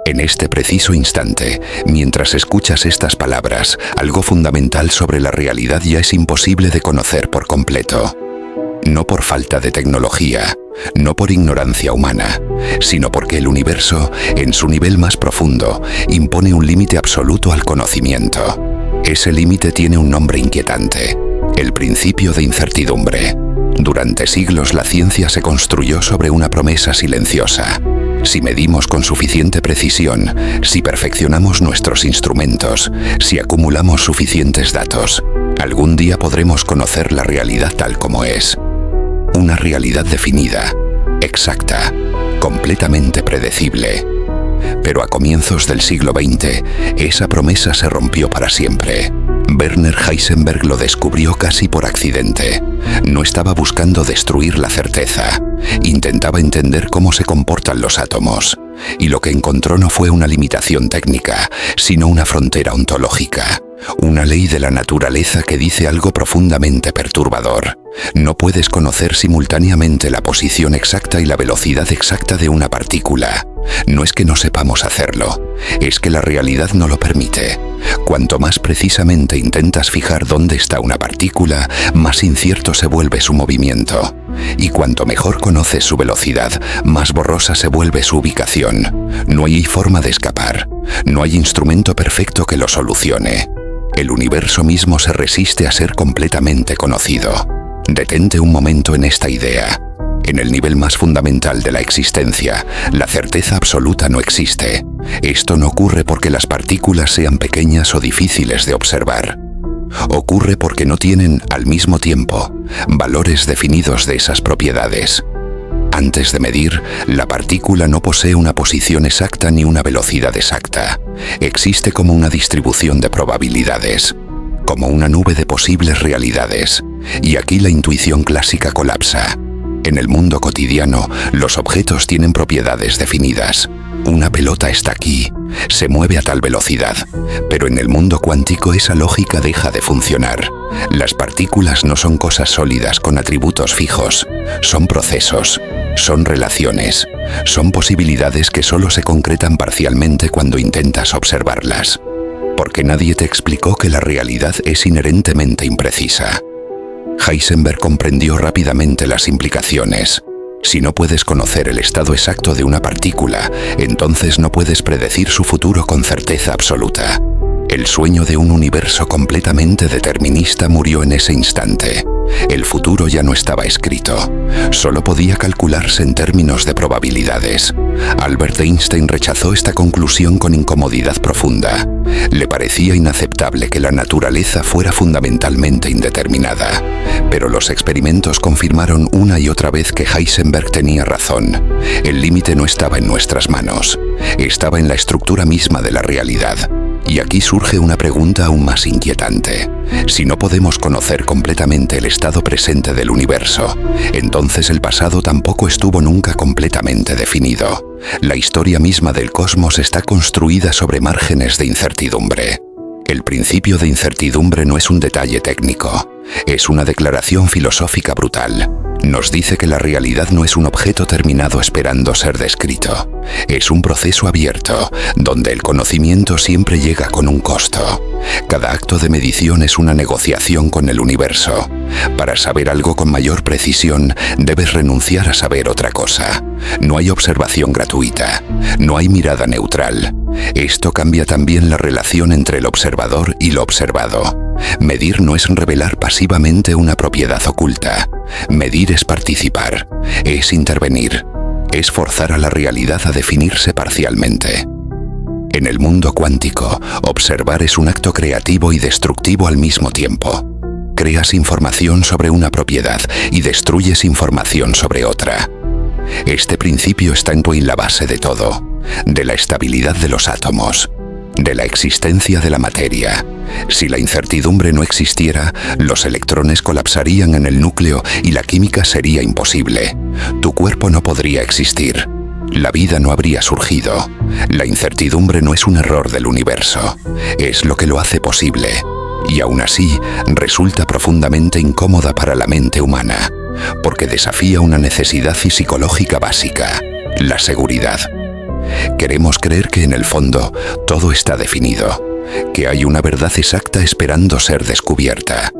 En este preciso instante, mientras escuchas estas palabras, algo fundamental sobre la realidad ya es imposible de conocer por completo. No por falta de tecnología, no por ignorancia humana, sino porque el universo, en su nivel más profundo, impone un límite absoluto al conocimiento. Ese límite tiene un nombre inquietante: el principio de incertidumbre. Durante siglos la ciencia se construyó sobre una promesa silenciosa. Si medimos con suficiente precisión, si perfeccionamos nuestros instrumentos, si acumulamos suficientes datos, algún día podremos conocer la realidad tal como es. Una realidad definida, exacta, completamente predecible. Pero a comienzos del siglo XX, esa promesa se rompió para siempre. Werner Heisenberg lo descubrió casi por accidente. No estaba buscando destruir la certeza. Intentaba entender cómo se comportan los átomos. Y lo que encontró no fue una limitación técnica, sino una frontera ontológica. Una ley de la naturaleza que dice algo profundamente perturbador. No puedes conocer simultáneamente la posición exacta y la velocidad exacta de una partícula. No es que no sepamos hacerlo, es que la realidad no lo permite. Cuanto más precisamente intentas fijar dónde está una partícula, más incierto se vuelve su movimiento. Y cuanto mejor conoces su velocidad, más borrosa se vuelve su ubicación. No hay forma de escapar. No hay instrumento perfecto que lo solucione. El universo mismo se resiste a ser completamente conocido. Detente un momento en esta idea. En el nivel más fundamental de la existencia, la certeza absoluta no existe. Esto no ocurre porque las partículas sean pequeñas o difíciles de observar. Ocurre porque no tienen, al mismo tiempo, valores definidos de esas propiedades. Antes de medir, la partícula no posee una posición exacta ni una velocidad exacta. Existe como una distribución de probabilidades, como una nube de posibles realidades. Y aquí la intuición clásica colapsa. En el mundo cotidiano, los objetos tienen propiedades definidas. Una pelota está aquí, se mueve a tal velocidad, pero en el mundo cuántico esa lógica deja de funcionar. Las partículas no son cosas sólidas con atributos fijos, son procesos, son relaciones, son posibilidades que solo se concretan parcialmente cuando intentas observarlas. Porque nadie te explicó que la realidad es inherentemente imprecisa. Heisenberg comprendió rápidamente las implicaciones. Si no puedes conocer el estado exacto de una partícula, entonces no puedes predecir su futuro con certeza absoluta. El sueño de un universo completamente determinista murió en ese instante. El futuro ya no estaba escrito. Solo podía calcularse en términos de probabilidades. Albert Einstein rechazó esta conclusión con incomodidad profunda. Le parecía inaceptable que la naturaleza fuera fundamentalmente indeterminada. Pero los experimentos confirmaron una y otra vez que Heisenberg tenía razón. El límite no estaba en nuestras manos. Estaba en la estructura misma de la realidad. Y aquí surge una pregunta aún más inquietante. Si no podemos conocer completamente el estado presente del universo, entonces el pasado tampoco estuvo nunca completamente definido. La historia misma del cosmos está construida sobre márgenes de incertidumbre. El principio de incertidumbre no es un detalle técnico, es una declaración filosófica brutal. Nos dice que la realidad no es un objeto terminado esperando ser descrito. Es un proceso abierto, donde el conocimiento siempre llega con un costo. Cada acto de medición es una negociación con el universo. Para saber algo con mayor precisión, debes renunciar a saber otra cosa. No hay observación gratuita, no hay mirada neutral. Esto cambia también la relación entre el observador y lo observado. Medir no es revelar pasivamente una propiedad oculta. Medir es participar, es intervenir, es forzar a la realidad a definirse parcialmente. En el mundo cuántico, observar es un acto creativo y destructivo al mismo tiempo. Creas información sobre una propiedad y destruyes información sobre otra. Este principio está en la base de todo, de la estabilidad de los átomos, de la existencia de la materia. Si la incertidumbre no existiera, los electrones colapsarían en el núcleo y la química sería imposible. Tu cuerpo no podría existir. La vida no habría surgido. La incertidumbre no es un error del universo, es lo que lo hace posible. Y aún así, resulta profundamente incómoda para la mente humana, porque desafía una necesidad psicológica básica, la seguridad. Queremos creer que en el fondo todo está definido, que hay una verdad exacta esperando ser descubierta.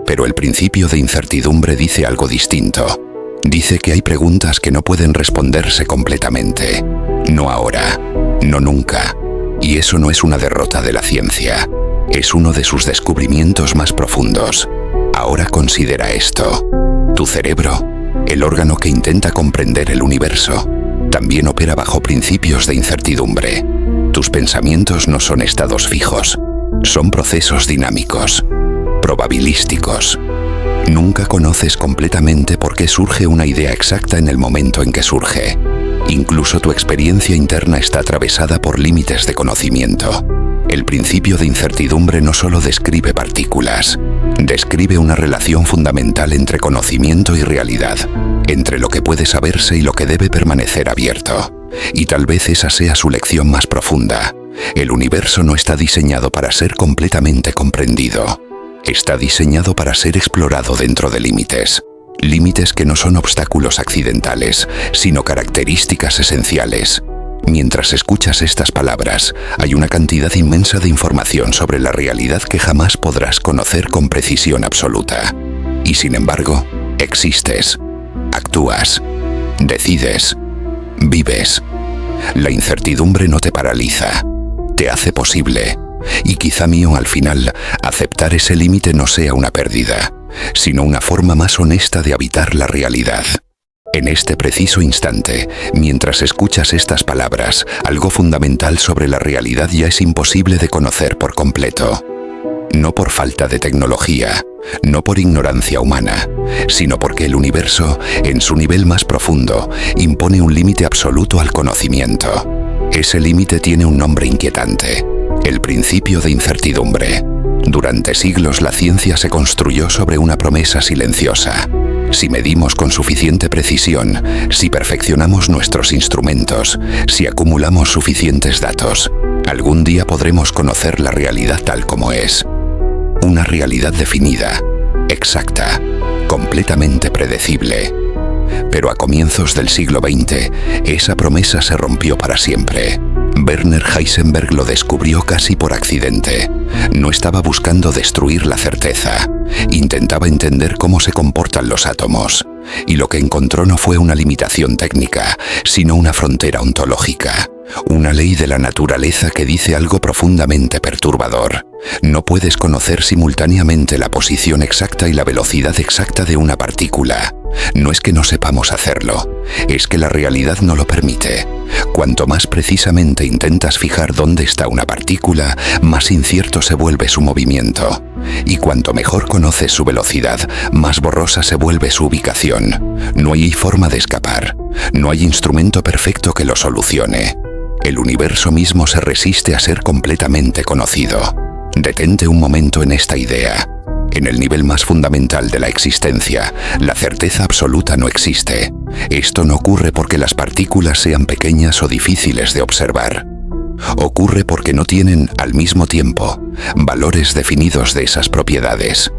Pero el principio de incertidumbre dice algo distinto. Dice que hay preguntas que no pueden responderse completamente. No ahora, no nunca. Y eso no es una derrota de la ciencia. Es uno de sus descubrimientos más profundos. Ahora considera esto. Tu cerebro, el órgano que intenta comprender el universo, también opera bajo principios de incertidumbre. Tus pensamientos no son estados fijos, son procesos dinámicos, probabilísticos. Nunca conoces completamente por qué surge una idea exacta en el momento en que surge. Incluso tu experiencia interna está atravesada por límites de conocimiento. El principio de incertidumbre no solo describe partículas, describe una relación fundamental entre conocimiento y realidad, entre lo que puede saberse y lo que debe permanecer abierto. Y tal vez esa sea su lección más profunda. El universo no está diseñado para ser completamente comprendido. Está diseñado para ser explorado dentro de límites. Límites que no son obstáculos accidentales, sino características esenciales. Mientras escuchas estas palabras, hay una cantidad inmensa de información sobre la realidad que jamás podrás conocer con precisión absoluta. Y sin embargo, existes, actúas, decides, vives. La incertidumbre no te paraliza, te hace posible. Y quizá mío al final, aceptar ese límite no sea una pérdida, sino una forma más honesta de habitar la realidad. En este preciso instante, mientras escuchas estas palabras, algo fundamental sobre la realidad ya es imposible de conocer por completo. No por falta de tecnología, no por ignorancia humana, sino porque el universo, en su nivel más profundo, impone un límite absoluto al conocimiento. Ese límite tiene un nombre inquietante: el principio de incertidumbre. Durante siglos la ciencia se construyó sobre una promesa silenciosa. Si medimos con suficiente precisión, si perfeccionamos nuestros instrumentos, si acumulamos suficientes datos, algún día podremos conocer la realidad tal como es. Una realidad definida, exacta, completamente predecible. Pero a comienzos del siglo XX, esa promesa se rompió para siempre. Werner Heisenberg lo descubrió casi por accidente. No estaba buscando destruir la certeza. Intentaba entender cómo se comportan los átomos. Y lo que encontró no fue una limitación técnica, sino una frontera ontológica. Una ley de la naturaleza que dice algo profundamente perturbador. No puedes conocer simultáneamente la posición exacta y la velocidad exacta de una partícula. No es que no sepamos hacerlo, es que la realidad no lo permite. Cuanto más precisamente intentas fijar dónde está una partícula, más incierto se vuelve su movimiento. Y cuanto mejor conoces su velocidad, más borrosa se vuelve su ubicación. No hay forma de escapar. No hay instrumento perfecto que lo solucione. El universo mismo se resiste a ser completamente conocido. Detente un momento en esta idea. En el nivel más fundamental de la existencia, la certeza absoluta no existe. Esto no ocurre porque las partículas sean pequeñas o difíciles de observar. Ocurre porque no tienen, al mismo tiempo, valores definidos de esas propiedades.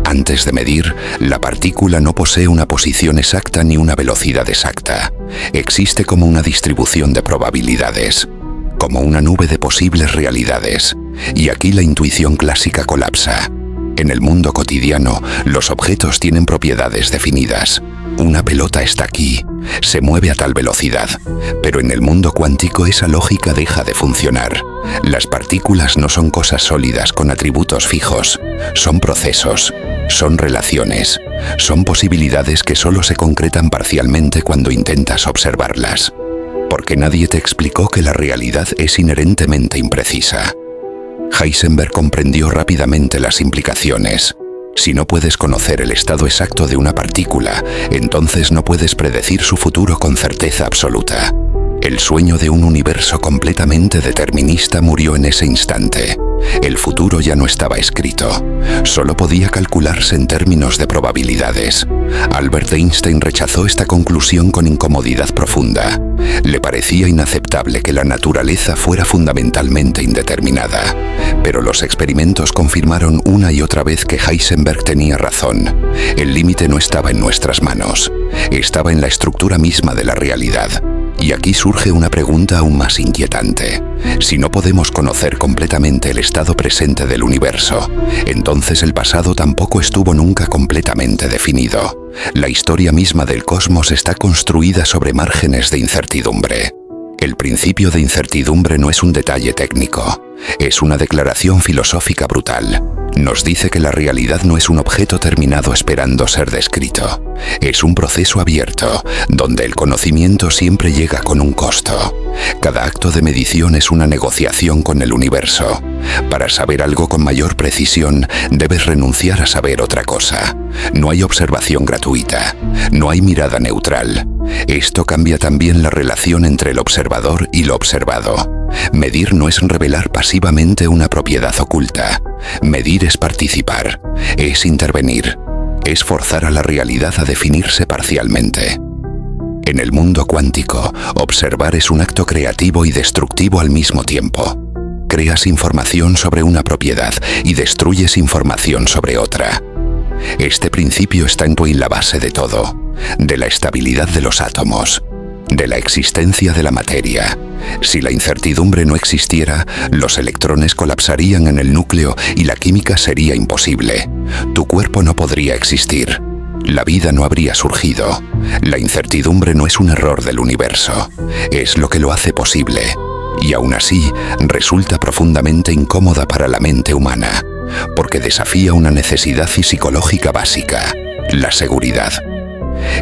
Antes de medir, la partícula no posee una posición exacta ni una velocidad exacta. Existe como una distribución de probabilidades, como una nube de posibles realidades. Y aquí la intuición clásica colapsa. En el mundo cotidiano, los objetos tienen propiedades definidas. Una pelota está aquí, se mueve a tal velocidad, pero en el mundo cuántico esa lógica deja de funcionar. Las partículas no son cosas sólidas con atributos fijos, son procesos, son relaciones, son posibilidades que solo se concretan parcialmente cuando intentas observarlas. Porque nadie te explicó que la realidad es inherentemente imprecisa. Heisenberg comprendió rápidamente las implicaciones. Si no puedes conocer el estado exacto de una partícula, entonces no puedes predecir su futuro con certeza absoluta. El sueño de un universo completamente determinista murió en ese instante. El futuro ya no estaba escrito. Solo podía calcularse en términos de probabilidades. Albert Einstein rechazó esta conclusión con incomodidad profunda. Le parecía inaceptable que la naturaleza fuera fundamentalmente indeterminada. Pero los experimentos confirmaron una y otra vez que Heisenberg tenía razón. El límite no estaba en nuestras manos. Estaba en la estructura misma de la realidad. Y aquí surge una pregunta aún más inquietante. Si no podemos conocer completamente el estado presente del universo, entonces el pasado tampoco estuvo nunca completamente definido. La historia misma del cosmos está construida sobre márgenes de incertidumbre. El principio de incertidumbre no es un detalle técnico, es una declaración filosófica brutal. Nos dice que la realidad no es un objeto terminado esperando ser descrito. Es un proceso abierto, donde el conocimiento siempre llega con un costo. Cada acto de medición es una negociación con el universo. Para saber algo con mayor precisión, debes renunciar a saber otra cosa. No hay observación gratuita, no hay mirada neutral. Esto cambia también la relación entre el observador y lo observado. Medir no es revelar pasivamente una propiedad oculta. Medir es participar, es intervenir, es forzar a la realidad a definirse parcialmente. En el mundo cuántico, observar es un acto creativo y destructivo al mismo tiempo. Creas información sobre una propiedad y destruyes información sobre otra. Este principio está en la base de todo, de la estabilidad de los átomos, de la existencia de la materia. Si la incertidumbre no existiera, los electrones colapsarían en el núcleo y la química sería imposible. Tu cuerpo no podría existir. La vida no habría surgido. La incertidumbre no es un error del universo, es lo que lo hace posible. Y aún así, resulta profundamente incómoda para la mente humana, porque desafía una necesidad psicológica básica, la seguridad.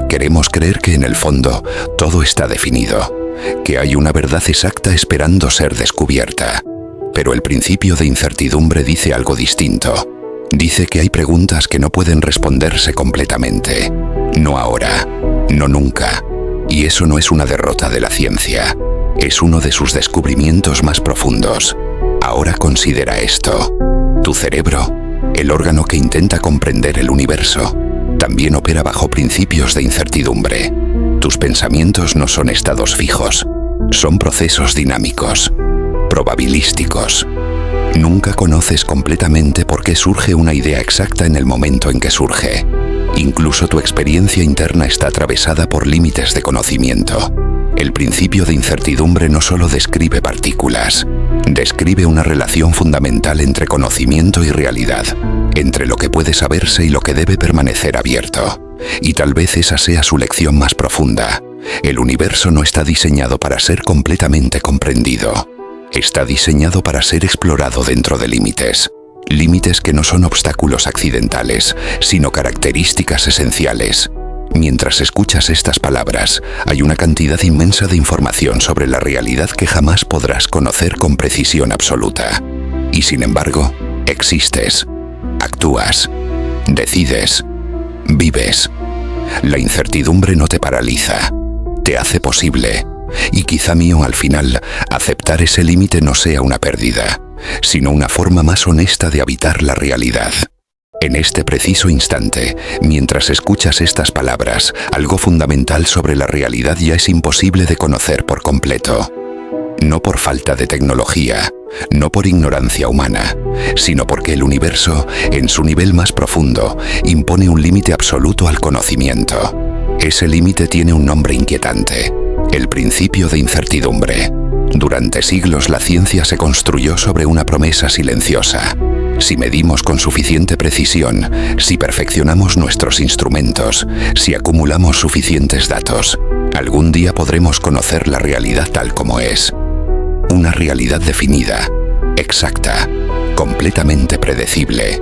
Queremos creer que en el fondo todo está definido, que hay una verdad exacta esperando ser descubierta. Pero el principio de incertidumbre dice algo distinto. Dice que hay preguntas que no pueden responderse completamente. No ahora, no nunca. Y eso no es una derrota de la ciencia. Es uno de sus descubrimientos más profundos. Ahora considera esto. Tu cerebro, el órgano que intenta comprender el universo, también opera bajo principios de incertidumbre. Tus pensamientos no son estados fijos, son procesos dinámicos, probabilísticos. Nunca conoces completamente por qué surge una idea exacta en el momento en que surge. Incluso tu experiencia interna está atravesada por límites de conocimiento. El principio de incertidumbre no solo describe partículas, describe una relación fundamental entre conocimiento y realidad, entre lo que puede saberse y lo que debe permanecer abierto. Y tal vez esa sea su lección más profunda. El universo no está diseñado para ser completamente comprendido. Está diseñado para ser explorado dentro de límites. Límites que no son obstáculos accidentales, sino características esenciales. Mientras escuchas estas palabras, hay una cantidad inmensa de información sobre la realidad que jamás podrás conocer con precisión absoluta. Y sin embargo, existes, actúas, decides, vives. La incertidumbre no te paraliza, te hace posible. Y quizá mío al final, aceptar ese límite no sea una pérdida, sino una forma más honesta de habitar la realidad. En este preciso instante, mientras escuchas estas palabras, algo fundamental sobre la realidad ya es imposible de conocer por completo. No por falta de tecnología, no por ignorancia humana, sino porque el universo, en su nivel más profundo, impone un límite absoluto al conocimiento. Ese límite tiene un nombre inquietante: el principio de incertidumbre. Durante siglos la ciencia se construyó sobre una promesa silenciosa. Si medimos con suficiente precisión, si perfeccionamos nuestros instrumentos, si acumulamos suficientes datos, algún día podremos conocer la realidad tal como es. Una realidad definida, exacta, completamente predecible.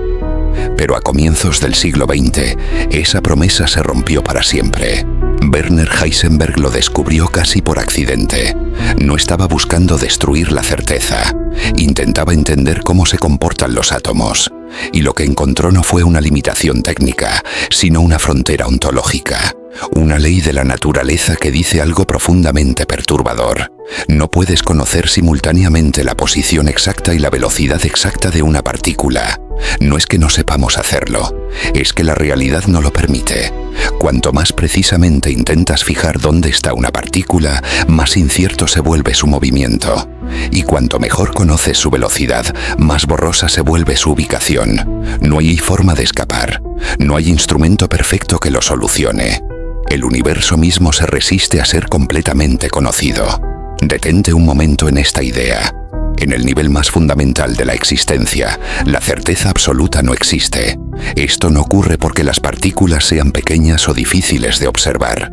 Pero a comienzos del siglo XX, esa promesa se rompió para siempre. Werner Heisenberg lo descubrió casi por accidente. No estaba buscando destruir la certeza. Intentaba entender cómo se comportan los átomos. Y lo que encontró no fue una limitación técnica, sino una frontera ontológica. Una ley de la naturaleza que dice algo profundamente perturbador. No puedes conocer simultáneamente la posición exacta y la velocidad exacta de una partícula. No es que no sepamos hacerlo, es que la realidad no lo permite. Cuanto más precisamente intentas fijar dónde está una partícula, más incierto se vuelve su movimiento. Y cuanto mejor conoces su velocidad, más borrosa se vuelve su ubicación. No hay forma de escapar. No hay instrumento perfecto que lo solucione. El universo mismo se resiste a ser completamente conocido. Detente un momento en esta idea. En el nivel más fundamental de la existencia, la certeza absoluta no existe. Esto no ocurre porque las partículas sean pequeñas o difíciles de observar.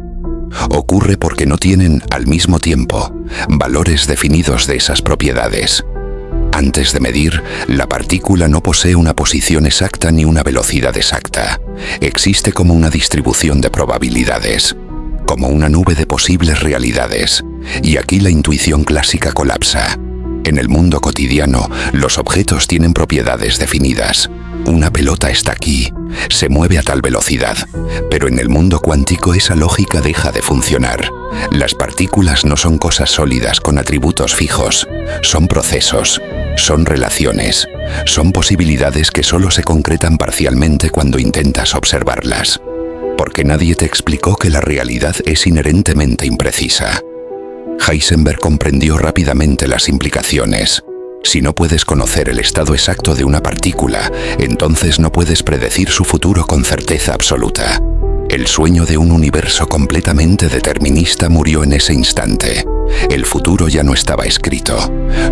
Ocurre porque no tienen, al mismo tiempo, valores definidos de esas propiedades. Antes de medir, la partícula no posee una posición exacta ni una velocidad exacta. Existe como una distribución de probabilidades, como una nube de posibles realidades. Y aquí la intuición clásica colapsa. En el mundo cotidiano, los objetos tienen propiedades definidas. Una pelota está aquí, se mueve a tal velocidad, pero en el mundo cuántico esa lógica deja de funcionar. Las partículas no son cosas sólidas con atributos fijos, son procesos, son relaciones, son posibilidades que solo se concretan parcialmente cuando intentas observarlas. Porque nadie te explicó que la realidad es inherentemente imprecisa. Heisenberg comprendió rápidamente las implicaciones. Si no puedes conocer el estado exacto de una partícula, entonces no puedes predecir su futuro con certeza absoluta. El sueño de un universo completamente determinista murió en ese instante. El futuro ya no estaba escrito.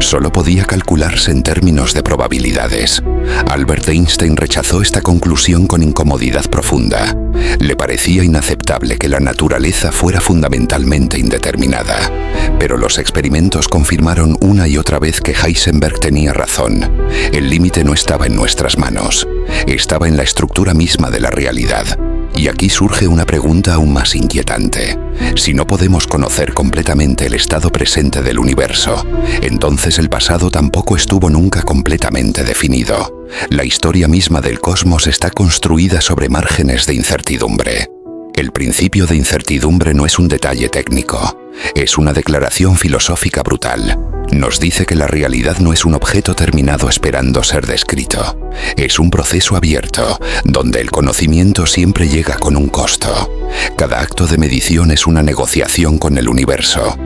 Solo podía calcularse en términos de probabilidades. Albert Einstein rechazó esta conclusión con incomodidad profunda. Le parecía inaceptable que la naturaleza fuera fundamentalmente indeterminada. Pero los experimentos confirmaron una y otra vez que Heisenberg tenía razón. El límite no estaba en nuestras manos. Estaba en la estructura misma de la realidad. Y aquí surge una pregunta aún más inquietante. Si no podemos conocer completamente el estado presente del universo, entonces el pasado tampoco estuvo nunca completamente definido. La historia misma del cosmos está construida sobre márgenes de incertidumbre. El principio de incertidumbre no es un detalle técnico, es una declaración filosófica brutal. Nos dice que la realidad no es un objeto terminado esperando ser descrito. Es un proceso abierto, donde el conocimiento siempre llega con un costo. Cada acto de medición es una negociación con el universo.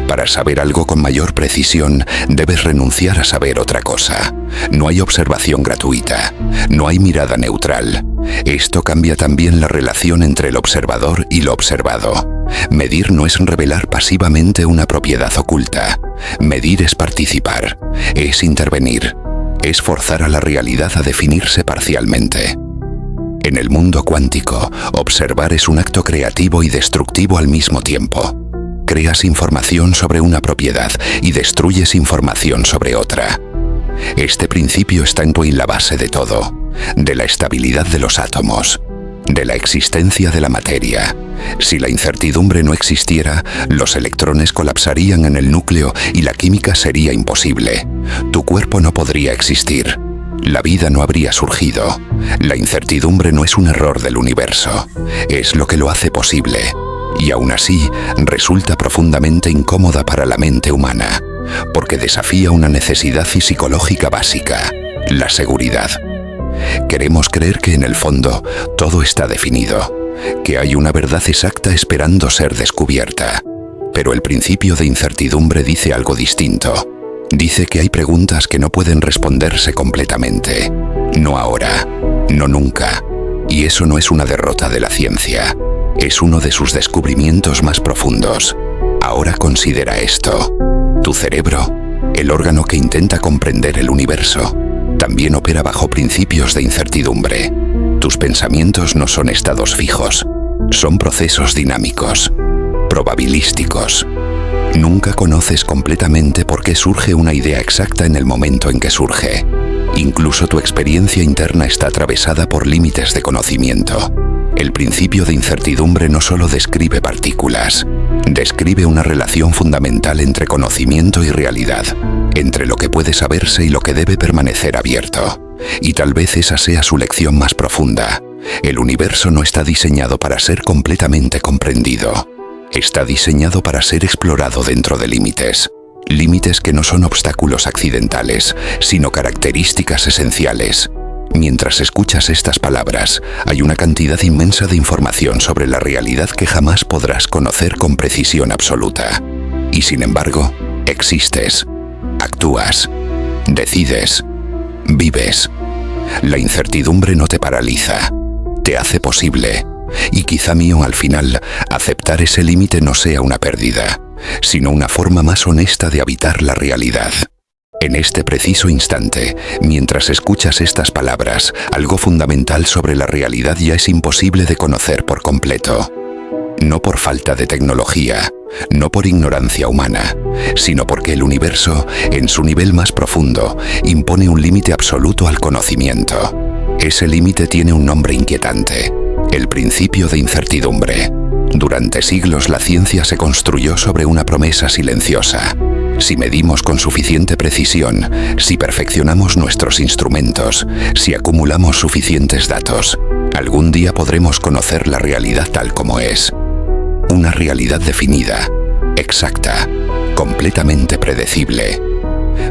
Para saber algo con mayor precisión, debes renunciar a saber otra cosa. No hay observación gratuita, no hay mirada neutral. Esto cambia también la relación entre el observador y lo observado. Medir no es revelar pasivamente una propiedad oculta. Medir es participar, es intervenir, es forzar a la realidad a definirse parcialmente. En el mundo cuántico, observar es un acto creativo y destructivo al mismo tiempo. Creas información sobre una propiedad y destruyes información sobre otra. Este principio está en la base de todo, de la estabilidad de los átomos, de la existencia de la materia. Si la incertidumbre no existiera, los electrones colapsarían en el núcleo y la química sería imposible. Tu cuerpo no podría existir. La vida no habría surgido. La incertidumbre no es un error del universo, es lo que lo hace posible. Y aún así, resulta profundamente incómoda para la mente humana, porque desafía una necesidad psicológica básica, la seguridad. Queremos creer que en el fondo todo está definido, que hay una verdad exacta esperando ser descubierta. Pero el principio de incertidumbre dice algo distinto. Dice que hay preguntas que no pueden responderse completamente. No ahora, no nunca. Y eso no es una derrota de la ciencia. Es uno de sus descubrimientos más profundos. Ahora considera esto. Tu cerebro, el órgano que intenta comprender el universo, también opera bajo principios de incertidumbre. Tus pensamientos no son estados fijos, son procesos dinámicos, probabilísticos. Nunca conoces completamente por qué surge una idea exacta en el momento en que surge. Incluso tu experiencia interna está atravesada por límites de conocimiento. El principio de incertidumbre no solo describe partículas, describe una relación fundamental entre conocimiento y realidad, entre lo que puede saberse y lo que debe permanecer abierto. Y tal vez esa sea su lección más profunda. El universo no está diseñado para ser completamente comprendido. Está diseñado para ser explorado dentro de límites. Límites que no son obstáculos accidentales, sino características esenciales. Mientras escuchas estas palabras, hay una cantidad inmensa de información sobre la realidad que jamás podrás conocer con precisión absoluta. Y sin embargo, existes, actúas, decides, vives. La incertidumbre no te paraliza, te hace posible, Y quizá mío al final, aceptar ese límite no sea una pérdida, sino una forma más honesta de habitar la realidad. En este preciso instante, mientras escuchas estas palabras, algo fundamental sobre la realidad ya es imposible de conocer por completo. No por falta de tecnología, no por ignorancia humana, sino porque el universo, en su nivel más profundo, impone un límite absoluto al conocimiento. Ese límite tiene un nombre inquietante: el principio de incertidumbre. Durante siglos la ciencia se construyó sobre una promesa silenciosa. Si medimos con suficiente precisión, si perfeccionamos nuestros instrumentos, si acumulamos suficientes datos, algún día podremos conocer la realidad tal como es. Una realidad definida, exacta, completamente predecible.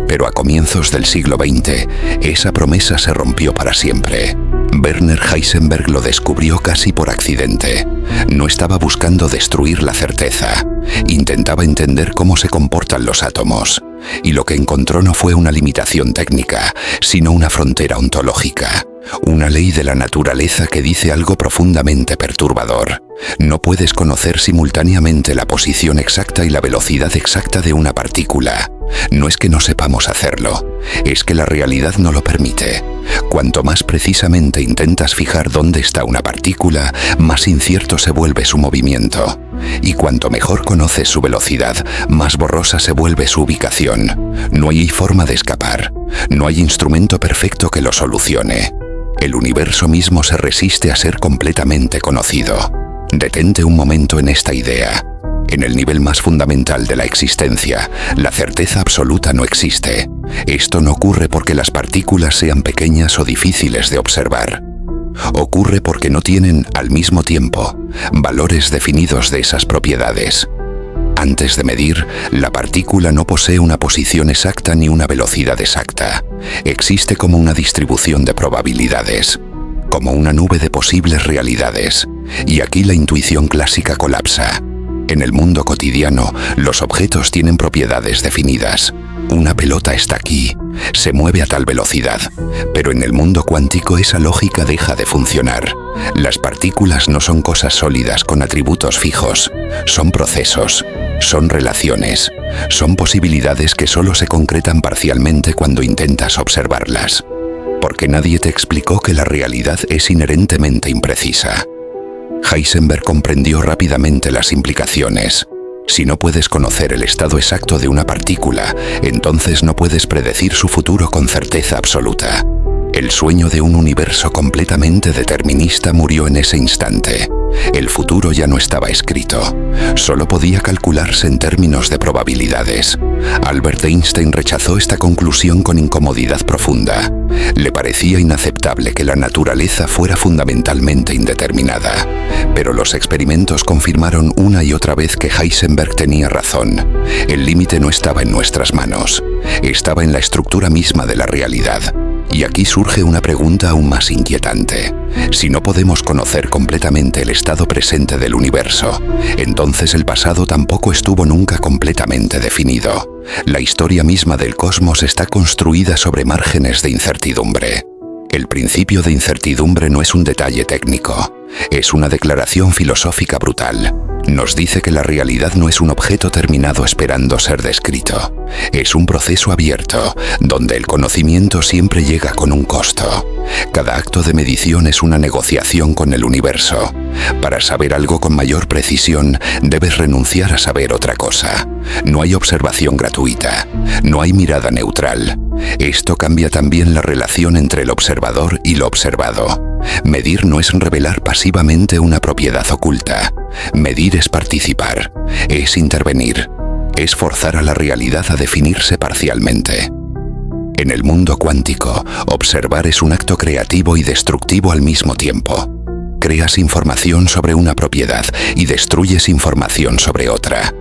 Pero a comienzos del siglo XX, esa promesa se rompió para siempre. Werner Heisenberg lo descubrió casi por accidente. No estaba buscando destruir la certeza. Intentaba entender cómo se comportan los átomos. Y lo que encontró no fue una limitación técnica, sino una frontera ontológica. Una ley de la naturaleza que dice algo profundamente perturbador. No puedes conocer simultáneamente la posición exacta y la velocidad exacta de una partícula. No es que no sepamos hacerlo, es que la realidad no lo permite. Cuanto más precisamente intentas fijar dónde está una partícula, más incierto se vuelve su movimiento. Y cuanto mejor conoces su velocidad, más borrosa se vuelve su ubicación. No hay forma de escapar. No hay instrumento perfecto que lo solucione. El universo mismo se resiste a ser completamente conocido. Detente un momento en esta idea. En el nivel más fundamental de la existencia, la certeza absoluta no existe. Esto no ocurre porque las partículas sean pequeñas o difíciles de observar. Ocurre porque no tienen, al mismo tiempo, valores definidos de esas propiedades. Antes de medir, la partícula no posee una posición exacta ni una velocidad exacta. Existe como una distribución de probabilidades, como una nube de posibles realidades. Y aquí la intuición clásica colapsa. En el mundo cotidiano, los objetos tienen propiedades definidas. Una pelota está aquí, se mueve a tal velocidad, pero en el mundo cuántico esa lógica deja de funcionar. Las partículas no son cosas sólidas con atributos fijos, son procesos, son relaciones, son posibilidades que solo se concretan parcialmente cuando intentas observarlas. Porque nadie te explicó que la realidad es inherentemente imprecisa. Heisenberg comprendió rápidamente las implicaciones. Si no puedes conocer el estado exacto de una partícula, entonces no puedes predecir su futuro con certeza absoluta. El sueño de un universo completamente determinista murió en ese instante. El futuro ya no estaba escrito. Solo podía calcularse en términos de probabilidades. Albert Einstein rechazó esta conclusión con incomodidad profunda. Le parecía inaceptable que la naturaleza fuera fundamentalmente indeterminada. Pero los experimentos confirmaron una y otra vez que Heisenberg tenía razón. El límite no estaba en nuestras manos. Estaba en la estructura misma de la realidad. Y aquí surge una pregunta aún más inquietante. Si no podemos conocer completamente el estado presente del universo, entonces el pasado tampoco estuvo nunca completamente definido. La historia misma del cosmos está construida sobre márgenes de incertidumbre. El principio de incertidumbre no es un detalle técnico, es una declaración filosófica brutal. Nos dice que la realidad no es un objeto terminado esperando ser descrito. Es un proceso abierto, donde el conocimiento siempre llega con un costo. Cada acto de medición es una negociación con el universo. Para saber algo con mayor precisión, debes renunciar a saber otra cosa. No hay observación gratuita, no hay mirada neutral. Esto cambia también la relación entre el observador y lo observado. Medir no es revelar pasivamente una propiedad oculta. Medir es participar, es intervenir, es forzar a la realidad a definirse parcialmente. En el mundo cuántico, observar es un acto creativo y destructivo al mismo tiempo. Creas información sobre una propiedad y destruyes información sobre otra.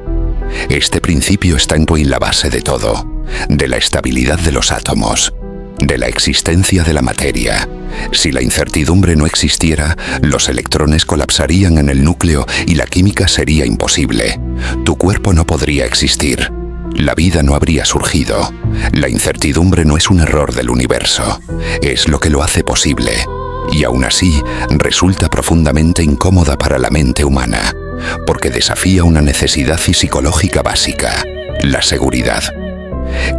Este principio está en la base de todo, de la estabilidad de los átomos, de la existencia de la materia. Si la incertidumbre no existiera, los electrones colapsarían en el núcleo y la química sería imposible. Tu cuerpo no podría existir. La vida no habría surgido. La incertidumbre no es un error del universo, es lo que lo hace posible. Y aún así, resulta profundamente incómoda para la mente humana, porque desafía una necesidad psicológica básica, la seguridad.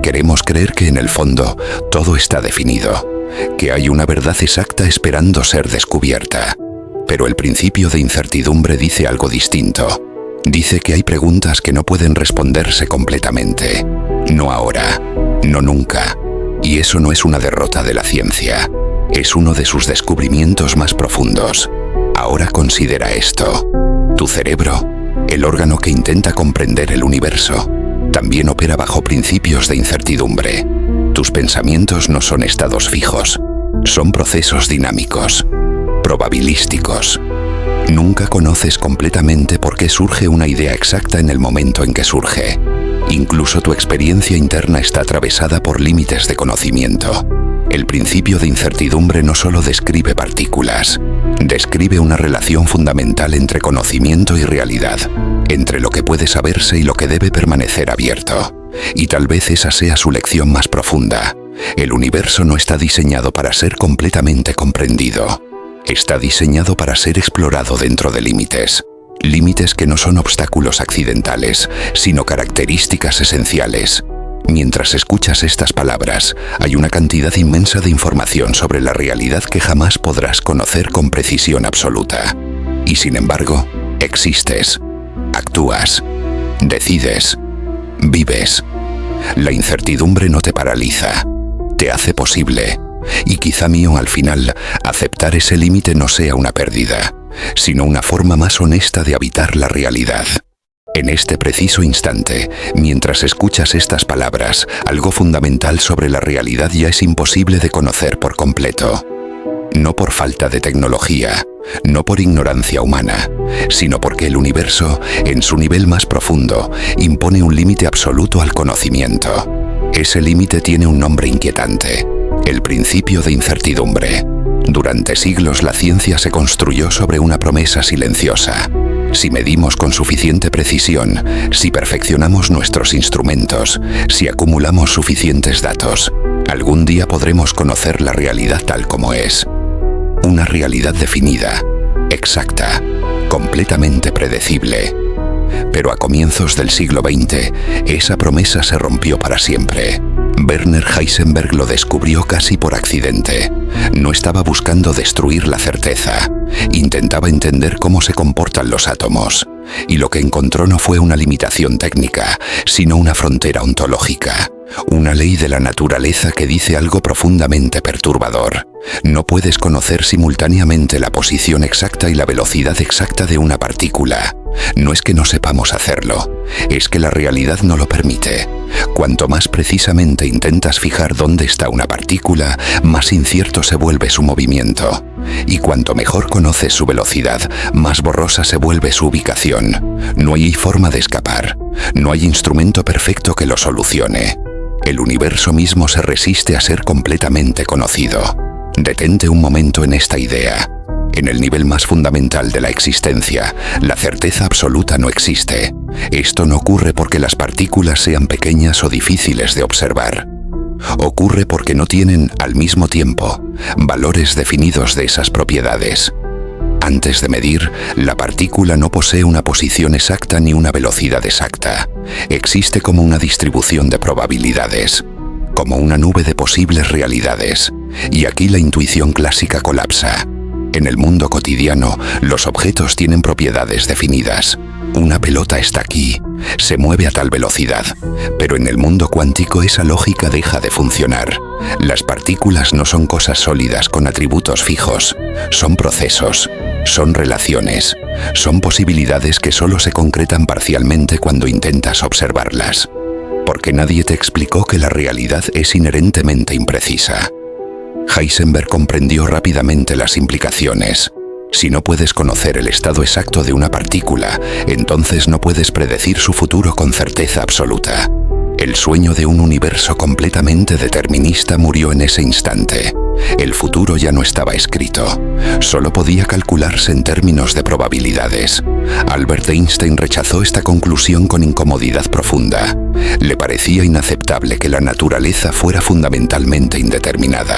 Queremos creer que en el fondo todo está definido, que hay una verdad exacta esperando ser descubierta. Pero el principio de incertidumbre dice algo distinto. Dice que hay preguntas que no pueden responderse completamente. No ahora, no nunca. Y eso no es una derrota de la ciencia. Es uno de sus descubrimientos más profundos. Ahora considera esto. Tu cerebro, el órgano que intenta comprender el universo, también opera bajo principios de incertidumbre. Tus pensamientos no son estados fijos, son procesos dinámicos, probabilísticos. Nunca conoces completamente por qué surge una idea exacta en el momento en que surge. Incluso tu experiencia interna está atravesada por límites de conocimiento. El principio de incertidumbre no solo describe partículas, describe una relación fundamental entre conocimiento y realidad, entre lo que puede saberse y lo que debe permanecer abierto. Y tal vez esa sea su lección más profunda. El universo no está diseñado para ser completamente comprendido. Está diseñado para ser explorado dentro de límites. Límites que no son obstáculos accidentales, sino características esenciales. Mientras escuchas estas palabras, hay una cantidad inmensa de información sobre la realidad que jamás podrás conocer con precisión absoluta. Y sin embargo, existes, actúas, decides, vives. La incertidumbre no te paraliza, te hace posible. Y quizá mío al final, aceptar ese límite no sea una pérdida, sino una forma más honesta de habitar la realidad. En este preciso instante, mientras escuchas estas palabras, algo fundamental sobre la realidad ya es imposible de conocer por completo. No por falta de tecnología, no por ignorancia humana, sino porque el universo, en su nivel más profundo, impone un límite absoluto al conocimiento. Ese límite tiene un nombre inquietante: el principio de incertidumbre. Durante siglos la ciencia se construyó sobre una promesa silenciosa. Si medimos con suficiente precisión, si perfeccionamos nuestros instrumentos, si acumulamos suficientes datos, algún día podremos conocer la realidad tal como es. Una realidad definida, exacta, completamente predecible. Pero a comienzos del siglo XX, esa promesa se rompió para siempre. Werner Heisenberg lo descubrió casi por accidente. No estaba buscando destruir la certeza. Intentaba entender cómo se comportan los átomos. Y lo que encontró no fue una limitación técnica, sino una frontera ontológica. Una ley de la naturaleza que dice algo profundamente perturbador. No puedes conocer simultáneamente la posición exacta y la velocidad exacta de una partícula. No es que no sepamos hacerlo, es que la realidad no lo permite. Cuanto más precisamente intentas fijar dónde está una partícula, más incierto se vuelve su movimiento. Y cuanto mejor conoces su velocidad, más borrosa se vuelve su ubicación. No hay forma de escapar. No hay instrumento perfecto que lo solucione. El universo mismo se resiste a ser completamente conocido. Detente un momento en esta idea. En el nivel más fundamental de la existencia, la certeza absoluta no existe. Esto no ocurre porque las partículas sean pequeñas o difíciles de observar. Ocurre porque no tienen, al mismo tiempo, valores definidos de esas propiedades. Antes de medir, la partícula no posee una posición exacta ni una velocidad exacta. Existe como una distribución de probabilidades, como una nube de posibles realidades. Y aquí la intuición clásica colapsa. En el mundo cotidiano, los objetos tienen propiedades definidas. Una pelota está aquí, se mueve a tal velocidad, pero en el mundo cuántico esa lógica deja de funcionar. Las partículas no son cosas sólidas con atributos fijos, son procesos, son relaciones, son posibilidades que solo se concretan parcialmente cuando intentas observarlas. Porque nadie te explicó que la realidad es inherentemente imprecisa. Heisenberg comprendió rápidamente las implicaciones. Si no puedes conocer el estado exacto de una partícula, entonces no puedes predecir su futuro con certeza absoluta. El sueño de un universo completamente determinista murió en ese instante. El futuro ya no estaba escrito, solo podía calcularse en términos de probabilidades. Albert Einstein rechazó esta conclusión con incomodidad profunda. Le parecía inaceptable que la naturaleza fuera fundamentalmente indeterminada.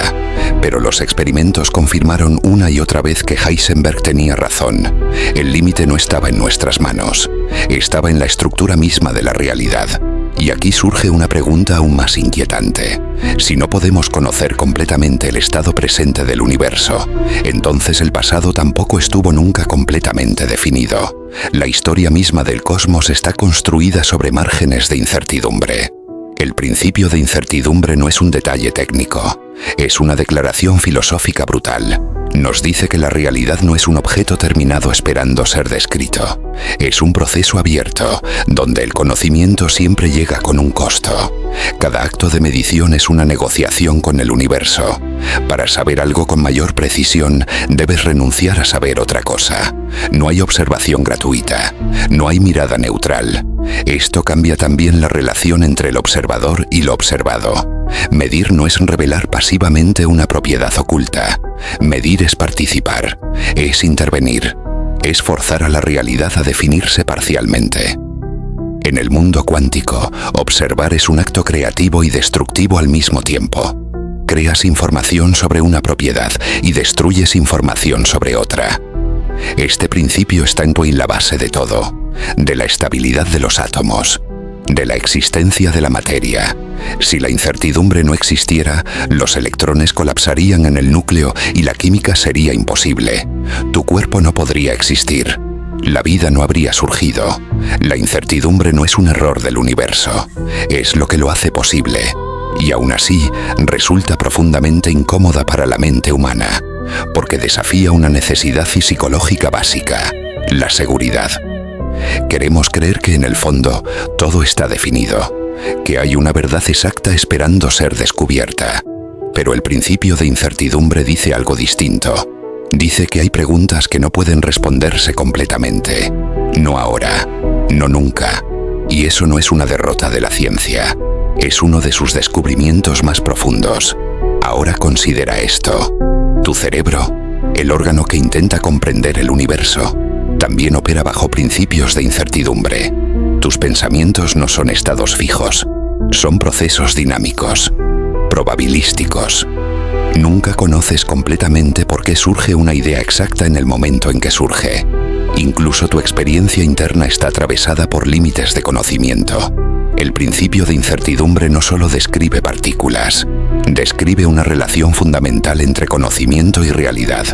Pero los experimentos confirmaron una y otra vez que Heisenberg tenía razón. El límite no estaba en nuestras manos, estaba en la estructura misma de la realidad. Y aquí surge una pregunta aún más inquietante. Si no podemos conocer completamente el estado presente del universo, entonces el pasado tampoco estuvo nunca completamente definido. La historia misma del cosmos está construida sobre márgenes de incertidumbre. El principio de incertidumbre no es un detalle técnico, es una declaración filosófica brutal. Nos dice que la realidad no es un objeto terminado esperando ser descrito. Es un proceso abierto, donde el conocimiento siempre llega con un costo. Cada acto de medición es una negociación con el universo. Para saber algo con mayor precisión, debes renunciar a saber otra cosa. No hay observación gratuita, no hay mirada neutral. Esto cambia también la relación entre el observador y lo observado. Medir no es revelar pasivamente una propiedad oculta. Medir es participar, es intervenir, es forzar a la realidad a definirse parcialmente. En el mundo cuántico, observar es un acto creativo y destructivo al mismo tiempo. Creas información sobre una propiedad y destruyes información sobre otra. Este principio está en la base de todo, de la estabilidad de los átomos, de la existencia de la materia. Si la incertidumbre no existiera, los electrones colapsarían en el núcleo y la química sería imposible. Tu cuerpo no podría existir. La vida no habría surgido. La incertidumbre no es un error del universo, es lo que lo hace posible. Y aún así, resulta profundamente incómoda para la mente humana, porque desafía una necesidad psicológica básica, la seguridad. Queremos creer que en el fondo todo está definido, que hay una verdad exacta esperando ser descubierta. Pero el principio de incertidumbre dice algo distinto. Dice que hay preguntas que no pueden responderse completamente. No ahora, no nunca. Y eso no es una derrota de la ciencia. Es uno de sus descubrimientos más profundos. Ahora considera esto. Tu cerebro, el órgano que intenta comprender el universo, también opera bajo principios de incertidumbre. Tus pensamientos no son estados fijos, son procesos dinámicos, probabilísticos. Nunca conoces completamente por qué surge una idea exacta en el momento en que surge. Incluso tu experiencia interna está atravesada por límites de conocimiento. El principio de incertidumbre no solo describe partículas, describe una relación fundamental entre conocimiento y realidad,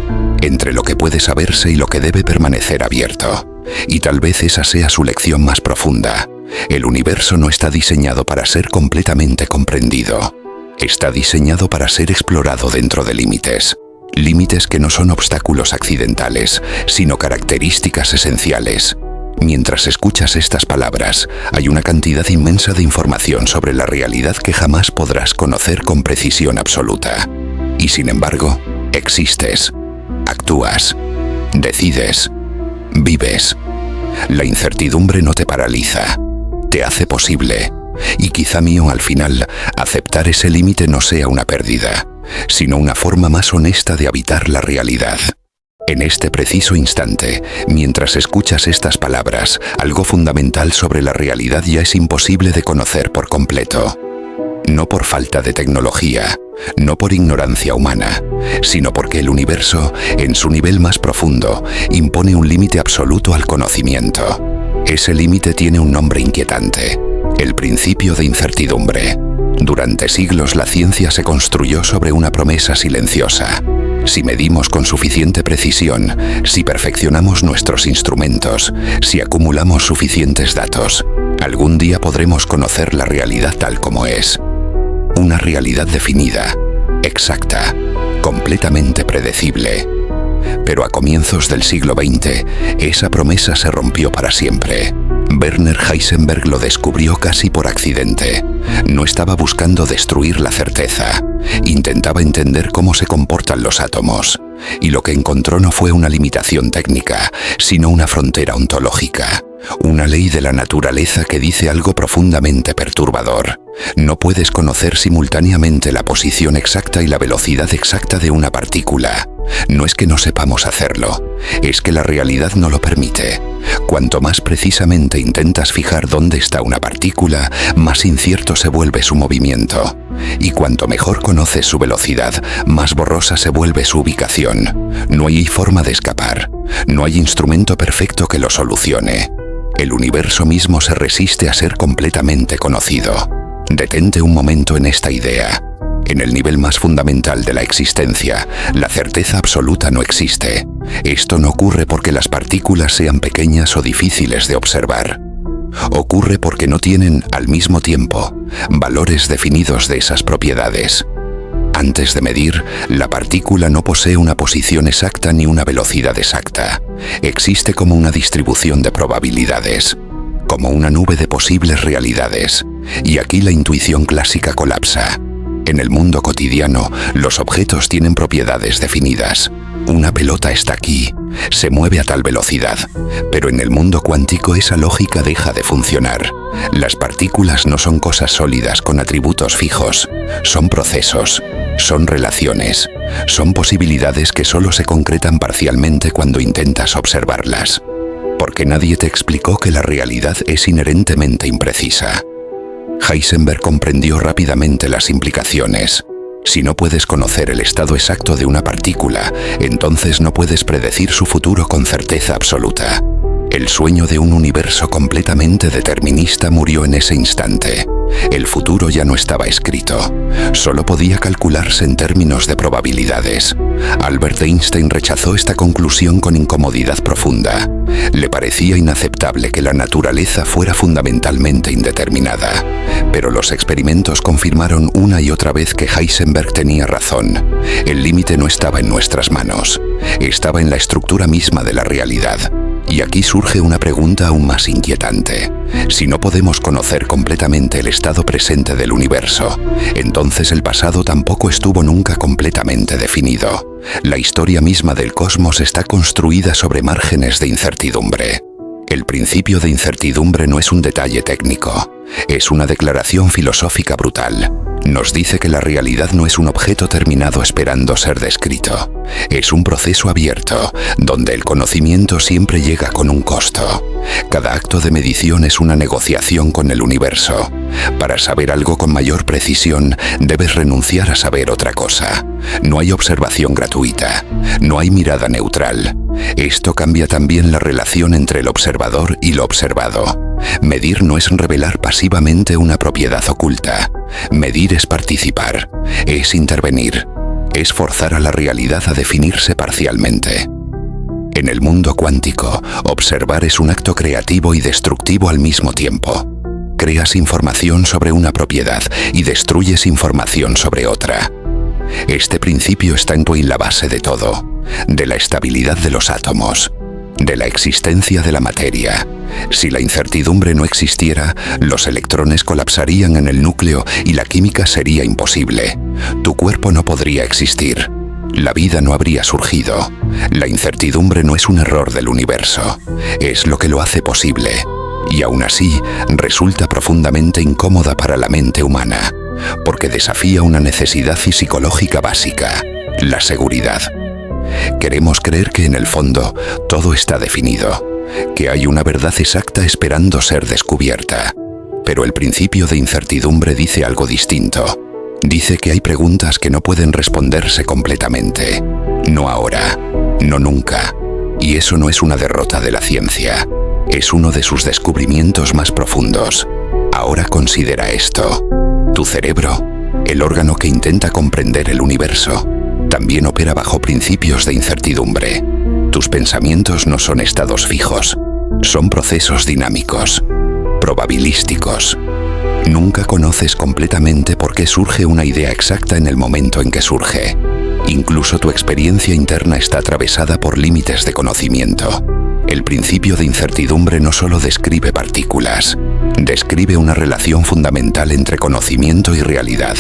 entre lo que puede saberse y lo que debe permanecer abierto. Y tal vez esa sea su lección más profunda. El universo no está diseñado para ser completamente comprendido. Está diseñado para ser explorado dentro de límites. Límites que no son obstáculos accidentales, sino características esenciales. Mientras escuchas estas palabras, hay una cantidad inmensa de información sobre la realidad que jamás podrás conocer con precisión absoluta. Y sin embargo, existes, actúas, decides, vives. La incertidumbre no te paraliza, te hace posible. Y quizá mío al final, aceptar ese límite no sea una pérdida, sino una forma más honesta de habitar la realidad. En este preciso instante, mientras escuchas estas palabras, algo fundamental sobre la realidad ya es imposible de conocer por completo. No por falta de tecnología, no por ignorancia humana, sino porque el universo, en su nivel más profundo, impone un límite absoluto al conocimiento. Ese límite tiene un nombre inquietante: el principio de incertidumbre. Durante siglos la ciencia se construyó sobre una promesa silenciosa. Si medimos con suficiente precisión, si perfeccionamos nuestros instrumentos, si acumulamos suficientes datos, algún día podremos conocer la realidad tal como es. Una realidad definida, exacta, completamente predecible. Pero a comienzos del siglo XX, esa promesa se rompió para siempre. Werner Heisenberg lo descubrió casi por accidente. No estaba buscando destruir la certeza. Intentaba entender cómo se comportan los átomos. Y lo que encontró no fue una limitación técnica, sino una frontera ontológica. Una ley de la naturaleza que dice algo profundamente perturbador. No puedes conocer simultáneamente la posición exacta y la velocidad exacta de una partícula. No es que no sepamos hacerlo, es que la realidad no lo permite. Cuanto más precisamente intentas fijar dónde está una partícula, más incierto se vuelve su movimiento. Y cuanto mejor conoces su velocidad, más borrosa se vuelve su ubicación. No hay forma de escapar. No hay instrumento perfecto que lo solucione. El universo mismo se resiste a ser completamente conocido. Detente un momento en esta idea. En el nivel más fundamental de la existencia, la certeza absoluta no existe. Esto no ocurre porque las partículas sean pequeñas o difíciles de observar. Ocurre porque no tienen, al mismo tiempo, valores definidos de esas propiedades. Antes de medir, la partícula no posee una posición exacta ni una velocidad exacta. Existe como una distribución de probabilidades, como una nube de posibles realidades. Y aquí la intuición clásica colapsa. En el mundo cotidiano, los objetos tienen propiedades definidas. Una pelota está aquí, se mueve a tal velocidad, pero en el mundo cuántico esa lógica deja de funcionar. Las partículas no son cosas sólidas con atributos fijos, son procesos, son relaciones, son posibilidades que solo se concretan parcialmente cuando intentas observarlas. Porque nadie te explicó que la realidad es inherentemente imprecisa. Heisenberg comprendió rápidamente las implicaciones. Si no puedes conocer el estado exacto de una partícula, entonces no puedes predecir su futuro con certeza absoluta. El sueño de un universo completamente determinista murió en ese instante. El futuro ya no estaba escrito. Solo podía calcularse en términos de probabilidades. Albert Einstein rechazó esta conclusión con incomodidad profunda. Le parecía inaceptable que la naturaleza fuera fundamentalmente indeterminada. Pero los experimentos confirmaron una y otra vez que Heisenberg tenía razón. El límite no estaba en nuestras manos. Estaba en la estructura misma de la realidad. Y aquí surge una pregunta aún más inquietante. Si no podemos conocer completamente el estado presente del universo, entonces el pasado tampoco estuvo nunca completamente definido. La historia misma del cosmos está construida sobre márgenes de incertidumbre. El principio de incertidumbre no es un detalle técnico, es una declaración filosófica brutal. Nos dice que la realidad no es un objeto terminado esperando ser descrito. Es un proceso abierto, donde el conocimiento siempre llega con un costo. Cada acto de medición es una negociación con el universo. Para saber algo con mayor precisión, debes renunciar a saber otra cosa. No hay observación gratuita, no hay mirada neutral. Esto cambia también la relación entre el observador y lo observado. Medir no es revelar pasivamente una propiedad oculta. Medir es participar, es intervenir, es forzar a la realidad a definirse parcialmente. En el mundo cuántico, observar es un acto creativo y destructivo al mismo tiempo. Creas información sobre una propiedad y destruyes información sobre otra. Este principio está en la base de todo, de la estabilidad de los átomos, de la existencia de la materia. Si la incertidumbre no existiera, los electrones colapsarían en el núcleo y la química sería imposible. Tu cuerpo no podría existir. La vida no habría surgido. La incertidumbre no es un error del universo, es lo que lo hace posible. Y aún así, resulta profundamente incómoda para la mente humana, porque desafía una necesidad psicológica básica, la seguridad. Queremos creer que en el fondo todo está definido, que hay una verdad exacta esperando ser descubierta. Pero el principio de incertidumbre dice algo distinto. Dice que hay preguntas que no pueden responderse completamente. No ahora, no nunca. Y eso no es una derrota de la ciencia. Es uno de sus descubrimientos más profundos. Ahora considera esto. Tu cerebro, el órgano que intenta comprender el universo, también opera bajo principios de incertidumbre. Tus pensamientos no son estados fijos, son procesos dinámicos, probabilísticos. Nunca conoces completamente por qué surge una idea exacta en el momento en que surge. Incluso tu experiencia interna está atravesada por límites de conocimiento. El principio de incertidumbre no solo describe partículas, describe una relación fundamental entre conocimiento y realidad,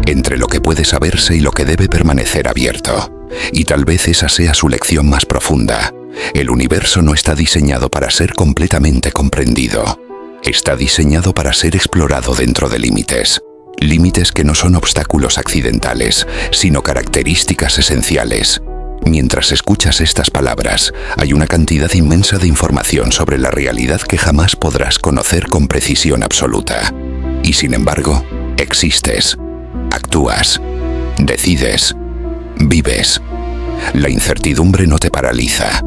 entre lo que puede saberse y lo que debe permanecer abierto. Y tal vez esa sea su lección más profunda. El universo no está diseñado para ser completamente comprendido. Está diseñado para ser explorado dentro de límites. Límites que no son obstáculos accidentales, sino características esenciales. Mientras escuchas estas palabras, hay una cantidad inmensa de información sobre la realidad que jamás podrás conocer con precisión absoluta. Y sin embargo, existes, actúas, decides, vives. La incertidumbre no te paraliza,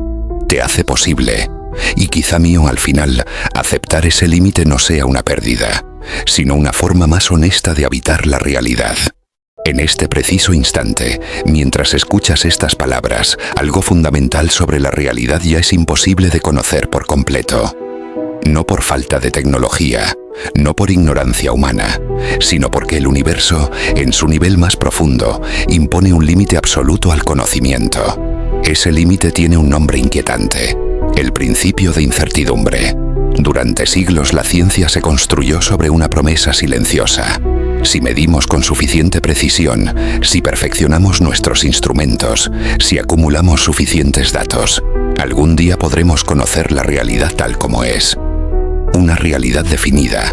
te hace posible. Y quizá mío al final, aceptar ese límite no sea una pérdida, sino una forma más honesta de habitar la realidad. En este preciso instante, mientras escuchas estas palabras, algo fundamental sobre la realidad ya es imposible de conocer por completo. No por falta de tecnología, no por ignorancia humana, sino porque el universo, en su nivel más profundo, impone un límite absoluto al conocimiento. Ese límite tiene un nombre inquietante: el principio de incertidumbre. Durante siglos la ciencia se construyó sobre una promesa silenciosa. Si medimos con suficiente precisión, si perfeccionamos nuestros instrumentos, si acumulamos suficientes datos, algún día podremos conocer la realidad tal como es. Una realidad definida,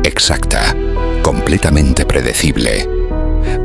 exacta, completamente predecible.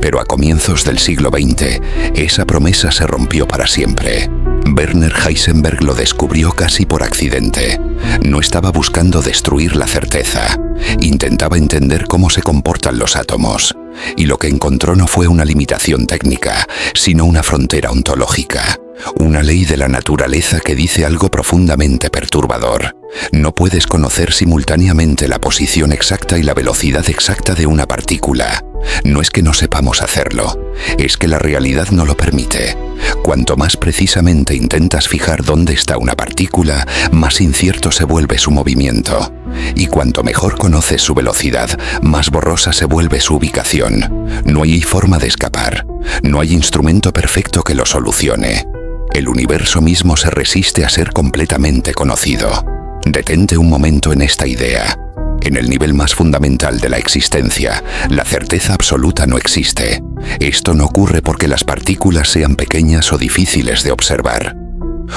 Pero a comienzos del siglo XX, esa promesa se rompió para siempre. Werner Heisenberg lo descubrió casi por accidente. No estaba buscando destruir la certeza. Intentaba entender cómo se comportan los átomos. Y lo que encontró no fue una limitación técnica, sino una frontera ontológica. Una ley de la naturaleza que dice algo profundamente perturbador. No puedes conocer simultáneamente la posición exacta y la velocidad exacta de una partícula. No es que no sepamos hacerlo, es que la realidad no lo permite. Cuanto más precisamente intentas fijar dónde está una partícula, más incierto se vuelve su movimiento. Y cuanto mejor conoces su velocidad, más borrosa se vuelve su ubicación. No hay forma de escapar. No hay instrumento perfecto que lo solucione. El universo mismo se resiste a ser completamente conocido. Detente un momento en esta idea. En el nivel más fundamental de la existencia, la certeza absoluta no existe. Esto no ocurre porque las partículas sean pequeñas o difíciles de observar.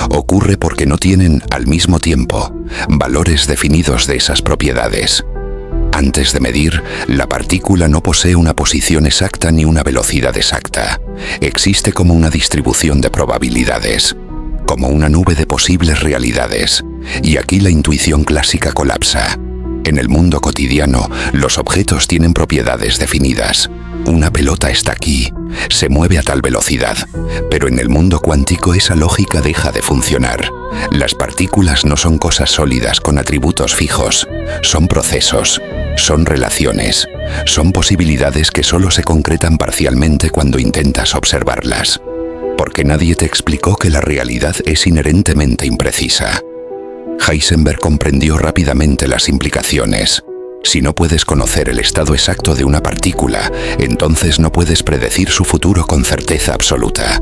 Ocurre porque no tienen, al mismo tiempo, valores definidos de esas propiedades. Antes de medir, la partícula no posee una posición exacta ni una velocidad exacta. Existe como una distribución de probabilidades, como una nube de posibles realidades. Y aquí la intuición clásica colapsa. En el mundo cotidiano, los objetos tienen propiedades definidas. Una pelota está aquí, se mueve a tal velocidad, pero en el mundo cuántico esa lógica deja de funcionar. Las partículas no son cosas sólidas con atributos fijos, son procesos, son relaciones, son posibilidades que solo se concretan parcialmente cuando intentas observarlas. Porque nadie te explicó que la realidad es inherentemente imprecisa. Heisenberg comprendió rápidamente las implicaciones. Si no puedes conocer el estado exacto de una partícula, entonces no puedes predecir su futuro con certeza absoluta.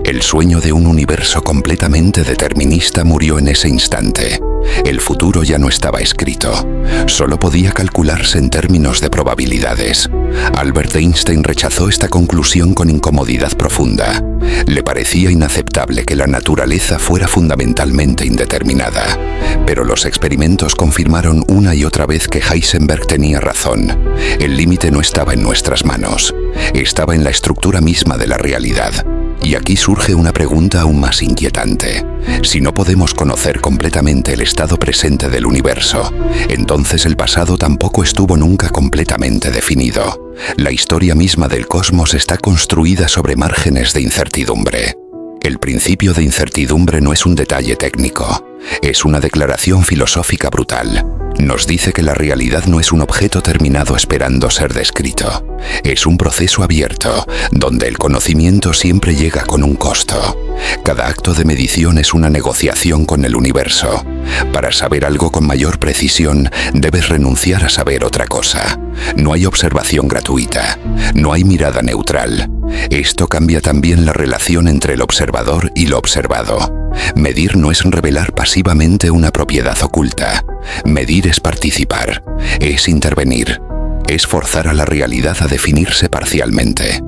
El sueño de un universo completamente determinista murió en ese instante. El futuro ya no estaba escrito, solo podía calcularse en términos de probabilidades. Albert Einstein rechazó esta conclusión con incomodidad profunda. Le parecía inaceptable que la naturaleza fuera fundamentalmente indeterminada. Pero los experimentos confirmaron una y otra vez que Heisenberg tenía razón. El límite no estaba en nuestras manos, estaba en la estructura misma de la realidad. Y aquí surge una pregunta aún más inquietante. Si no podemos conocer completamente el estado presente del universo, entonces el pasado tampoco estuvo nunca completamente definido. La historia misma del cosmos está construida sobre márgenes de incertidumbre. El principio de incertidumbre no es un detalle técnico, es una declaración filosófica brutal. Nos dice que la realidad no es un objeto terminado esperando ser descrito. Es un proceso abierto, donde el conocimiento siempre llega con un costo. Cada acto de medición es una negociación con el universo. Para saber algo con mayor precisión, debes renunciar a saber otra cosa. No hay observación gratuita, no hay mirada neutral. Esto cambia también la relación entre el observador y lo observado. Medir no es revelar pasivamente una propiedad oculta. Medir es participar, es intervenir, es forzar a la realidad a definirse parcialmente.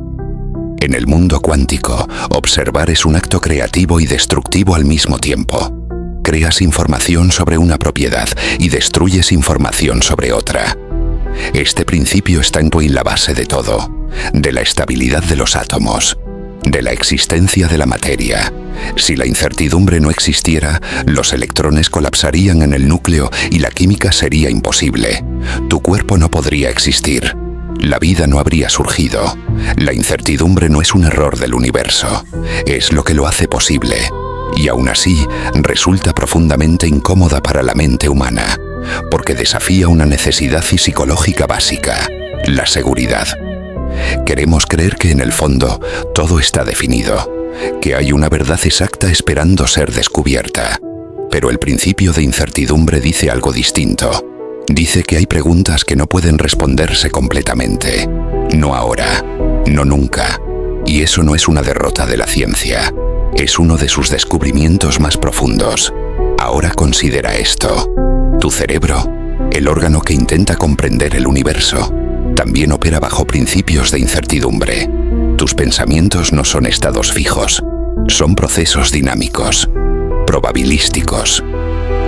En el mundo cuántico, observar es un acto creativo y destructivo al mismo tiempo. creas información sobre una propiedad y destruyes información sobre otra. Este principio está en la base de todo, de la estabilidad de los átomos, de la existencia de la materia. Si la incertidumbre no existiera, los electrones colapsarían en el núcleo y la química sería imposible. Tu cuerpo no podría existir. La vida no habría surgido. La incertidumbre no es un error del universo, es lo que lo hace posible. Y aún así, resulta profundamente incómoda para la mente humana, porque desafía una necesidad psicológica básica, la seguridad. Queremos creer que en el fondo todo está definido, que hay una verdad exacta esperando ser descubierta. Pero el principio de incertidumbre dice algo distinto. Dice que hay preguntas que no pueden responderse completamente. No ahora, no nunca. Y eso no es una derrota de la ciencia. Es uno de sus descubrimientos más profundos. Ahora considera esto. Tu cerebro, el órgano que intenta comprender el universo, también opera bajo principios de incertidumbre. Tus pensamientos no son estados fijos, son procesos dinámicos, probabilísticos.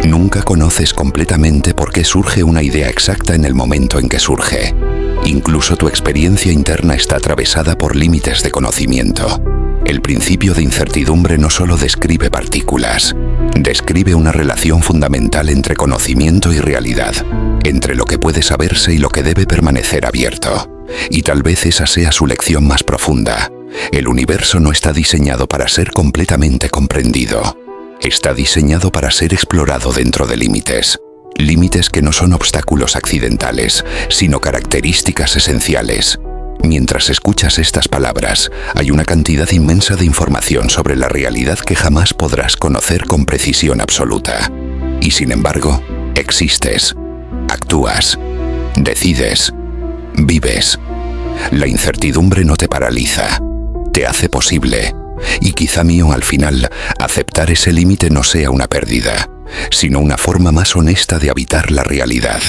Nunca conoces completamente por qué surge una idea exacta en el momento en que surge. Incluso tu experiencia interna está atravesada por límites de conocimiento. El principio de incertidumbre no solo describe partículas, describe una relación fundamental entre conocimiento y realidad, entre lo que puede saberse y lo que debe permanecer abierto. Y tal vez esa sea su lección más profunda. El universo no está diseñado para ser completamente comprendido. Está diseñado para ser explorado dentro de límites. Límites que no son obstáculos accidentales, sino características esenciales. Mientras escuchas estas palabras, hay una cantidad inmensa de información sobre la realidad que jamás podrás conocer con precisión absoluta. Y sin embargo, existes, actúas, decides, vives. La incertidumbre no te paraliza, te hace posible. Y quizá mío al final, aceptar ese límite no sea una pérdida, sino una forma más honesta de habitar la realidad.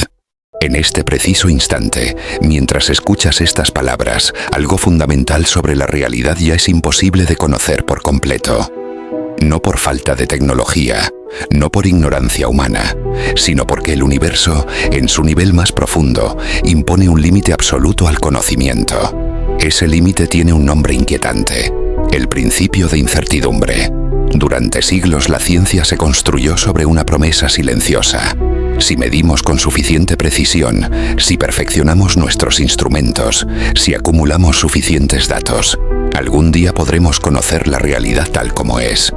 En este preciso instante, mientras escuchas estas palabras, algo fundamental sobre la realidad ya es imposible de conocer por completo. No por falta de tecnología, no por ignorancia humana, sino porque el universo, en su nivel más profundo, impone un límite absoluto al conocimiento. Ese límite tiene un nombre inquietante: el principio de incertidumbre. Durante siglos la ciencia se construyó sobre una promesa silenciosa. Si medimos con suficiente precisión, si perfeccionamos nuestros instrumentos, si acumulamos suficientes datos, algún día podremos conocer la realidad tal como es.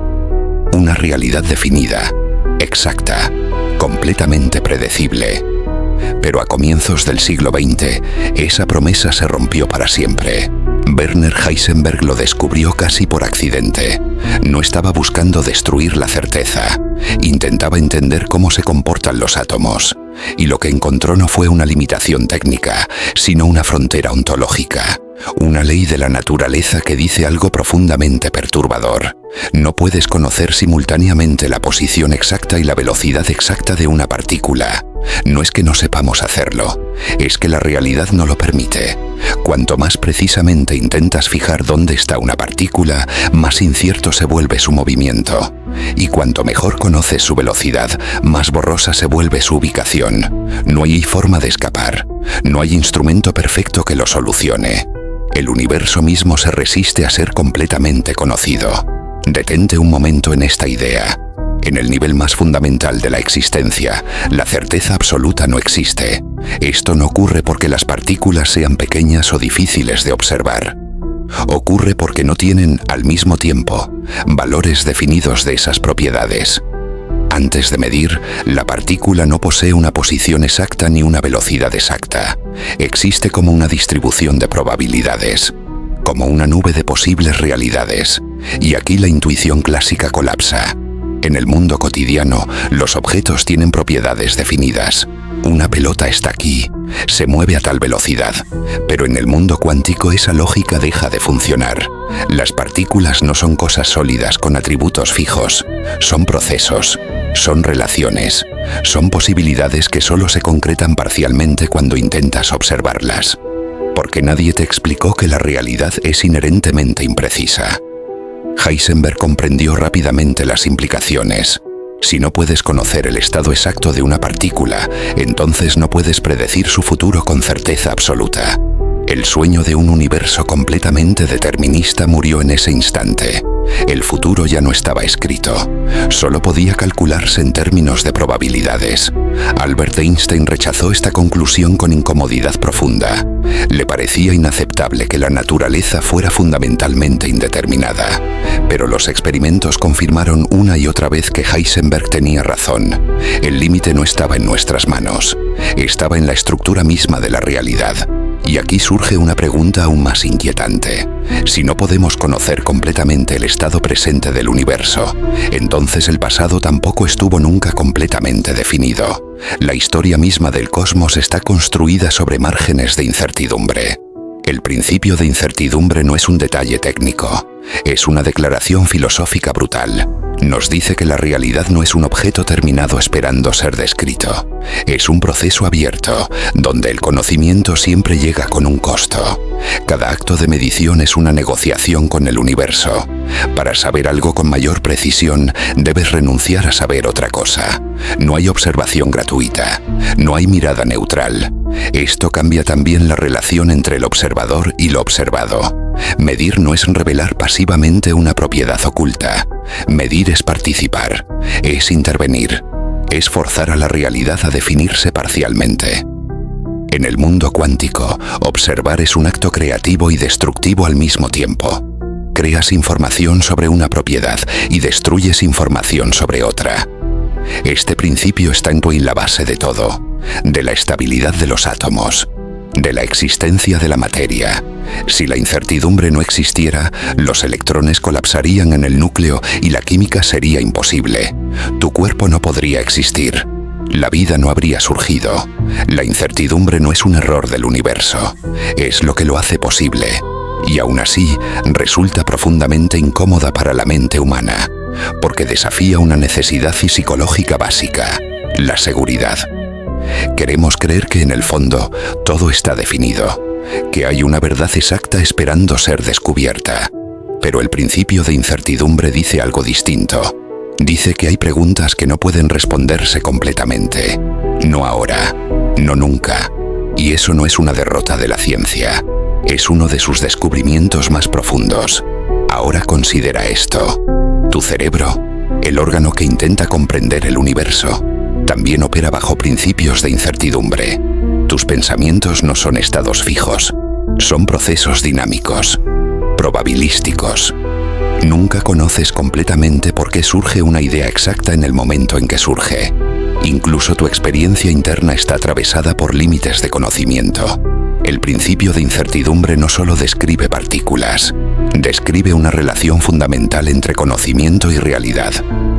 Una realidad definida, exacta, completamente predecible. Pero a comienzos del siglo XX, esa promesa se rompió para siempre. Werner Heisenberg lo descubrió casi por accidente. No estaba buscando destruir la certeza. Intentaba entender cómo se comportan los átomos. Y lo que encontró no fue una limitación técnica, sino una frontera ontológica. Una ley de la naturaleza que dice algo profundamente perturbador. No puedes conocer simultáneamente la posición exacta y la velocidad exacta de una partícula. No es que no sepamos hacerlo, es que la realidad no lo permite. Cuanto más precisamente intentas fijar dónde está una partícula, más incierto se vuelve su movimiento. Y cuanto mejor conoces su velocidad, más borrosa se vuelve su ubicación. No hay forma de escapar. No hay instrumento perfecto que lo solucione. El universo mismo se resiste a ser completamente conocido. Detente un momento en esta idea. En el nivel más fundamental de la existencia, la certeza absoluta no existe. Esto no ocurre porque las partículas sean pequeñas o difíciles de observar. Ocurre porque no tienen, al mismo tiempo, valores definidos de esas propiedades. Antes de medir, la partícula no posee una posición exacta ni una velocidad exacta. Existe como una distribución de probabilidades, como una nube de posibles realidades. Y aquí la intuición clásica colapsa. En el mundo cotidiano, los objetos tienen propiedades definidas. Una pelota está aquí, se mueve a tal velocidad, pero en el mundo cuántico esa lógica deja de funcionar. Las partículas no son cosas sólidas con atributos fijos, son procesos, son relaciones, son posibilidades que solo se concretan parcialmente cuando intentas observarlas. Porque nadie te explicó que la realidad es inherentemente imprecisa. Heisenberg comprendió rápidamente las implicaciones. Si no puedes conocer el estado exacto de una partícula, entonces no puedes predecir su futuro con certeza absoluta. El sueño de un universo completamente determinista murió en ese instante. El futuro ya no estaba escrito, solo podía calcularse en términos de probabilidades. Albert Einstein rechazó esta conclusión con incomodidad profunda. Le parecía inaceptable que la naturaleza fuera fundamentalmente indeterminada. Pero los experimentos confirmaron una y otra vez que Heisenberg tenía razón. El límite no estaba en nuestras manos, estaba en la estructura misma de la realidad. Y aquí surge una pregunta aún más inquietante. Si no podemos conocer completamente el estado presente del universo, entonces el pasado tampoco estuvo nunca completamente definido. La historia misma del cosmos está construida sobre márgenes de incertidumbre. El principio de incertidumbre no es un detalle técnico, es una declaración filosófica brutal. Nos dice que la realidad no es un objeto terminado esperando ser descrito. Es un proceso abierto, donde el conocimiento siempre llega con un costo. Cada acto de medición es una negociación con el universo. Para saber algo con mayor precisión, debes renunciar a saber otra cosa. No hay observación gratuita, no hay mirada neutral. Esto cambia también la relación entre el observador y lo observado. Medir no es revelar pasivamente una propiedad oculta. Medir es participar, es intervenir, es forzar a la realidad a definirse parcialmente. En el mundo cuántico, observar es un acto creativo y destructivo al mismo tiempo. Creas información sobre una propiedad y destruyes información sobre otra. Este principio está en la base de todo, de la estabilidad de los átomos, de la existencia de la materia. Si la incertidumbre no existiera, los electrones colapsarían en el núcleo y la química sería imposible. Tu cuerpo no podría existir. La vida no habría surgido. La incertidumbre no es un error del universo, es lo que lo hace posible. Y aún así, resulta profundamente incómoda para la mente humana, porque desafía una necesidad psicológica básica, la seguridad. Queremos creer que en el fondo todo está definido, que hay una verdad exacta esperando ser descubierta. Pero el principio de incertidumbre dice algo distinto. Dice que hay preguntas que no pueden responderse completamente. No ahora, no nunca. Y eso no es una derrota de la ciencia. Es uno de sus descubrimientos más profundos. Ahora considera esto. Tu cerebro, el órgano que intenta comprender el universo, también opera bajo principios de incertidumbre. Tus pensamientos no son estados fijos, son procesos dinámicos, probabilísticos. Nunca conoces completamente por qué surge una idea exacta en el momento en que surge. Incluso tu experiencia interna está atravesada por límites de conocimiento. El principio de incertidumbre no solo describe partículas, describe una relación fundamental entre conocimiento y realidad,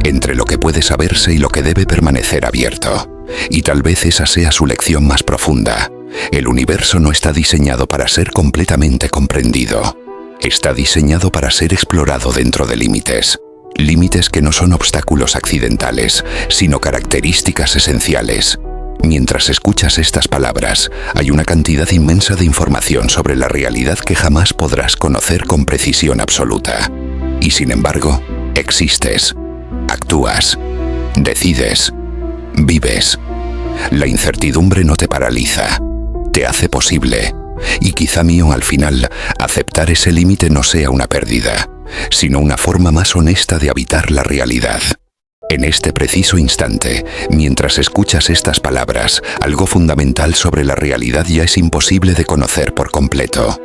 entre lo que puede saberse y lo que debe permanecer abierto. Y tal vez esa sea su lección más profunda. El universo no está diseñado para ser completamente comprendido. Está diseñado para ser explorado dentro de límites. Límites que no son obstáculos accidentales, sino características esenciales. Mientras escuchas estas palabras, hay una cantidad inmensa de información sobre la realidad que jamás podrás conocer con precisión absoluta. Y sin embargo, existes, actúas, decides, vives. La incertidumbre no te paraliza, te hace posible. Y quizá mío al final, aceptar ese límite no sea una pérdida, sino una forma más honesta de habitar la realidad. En este preciso instante, mientras escuchas estas palabras, algo fundamental sobre la realidad ya es imposible de conocer por completo.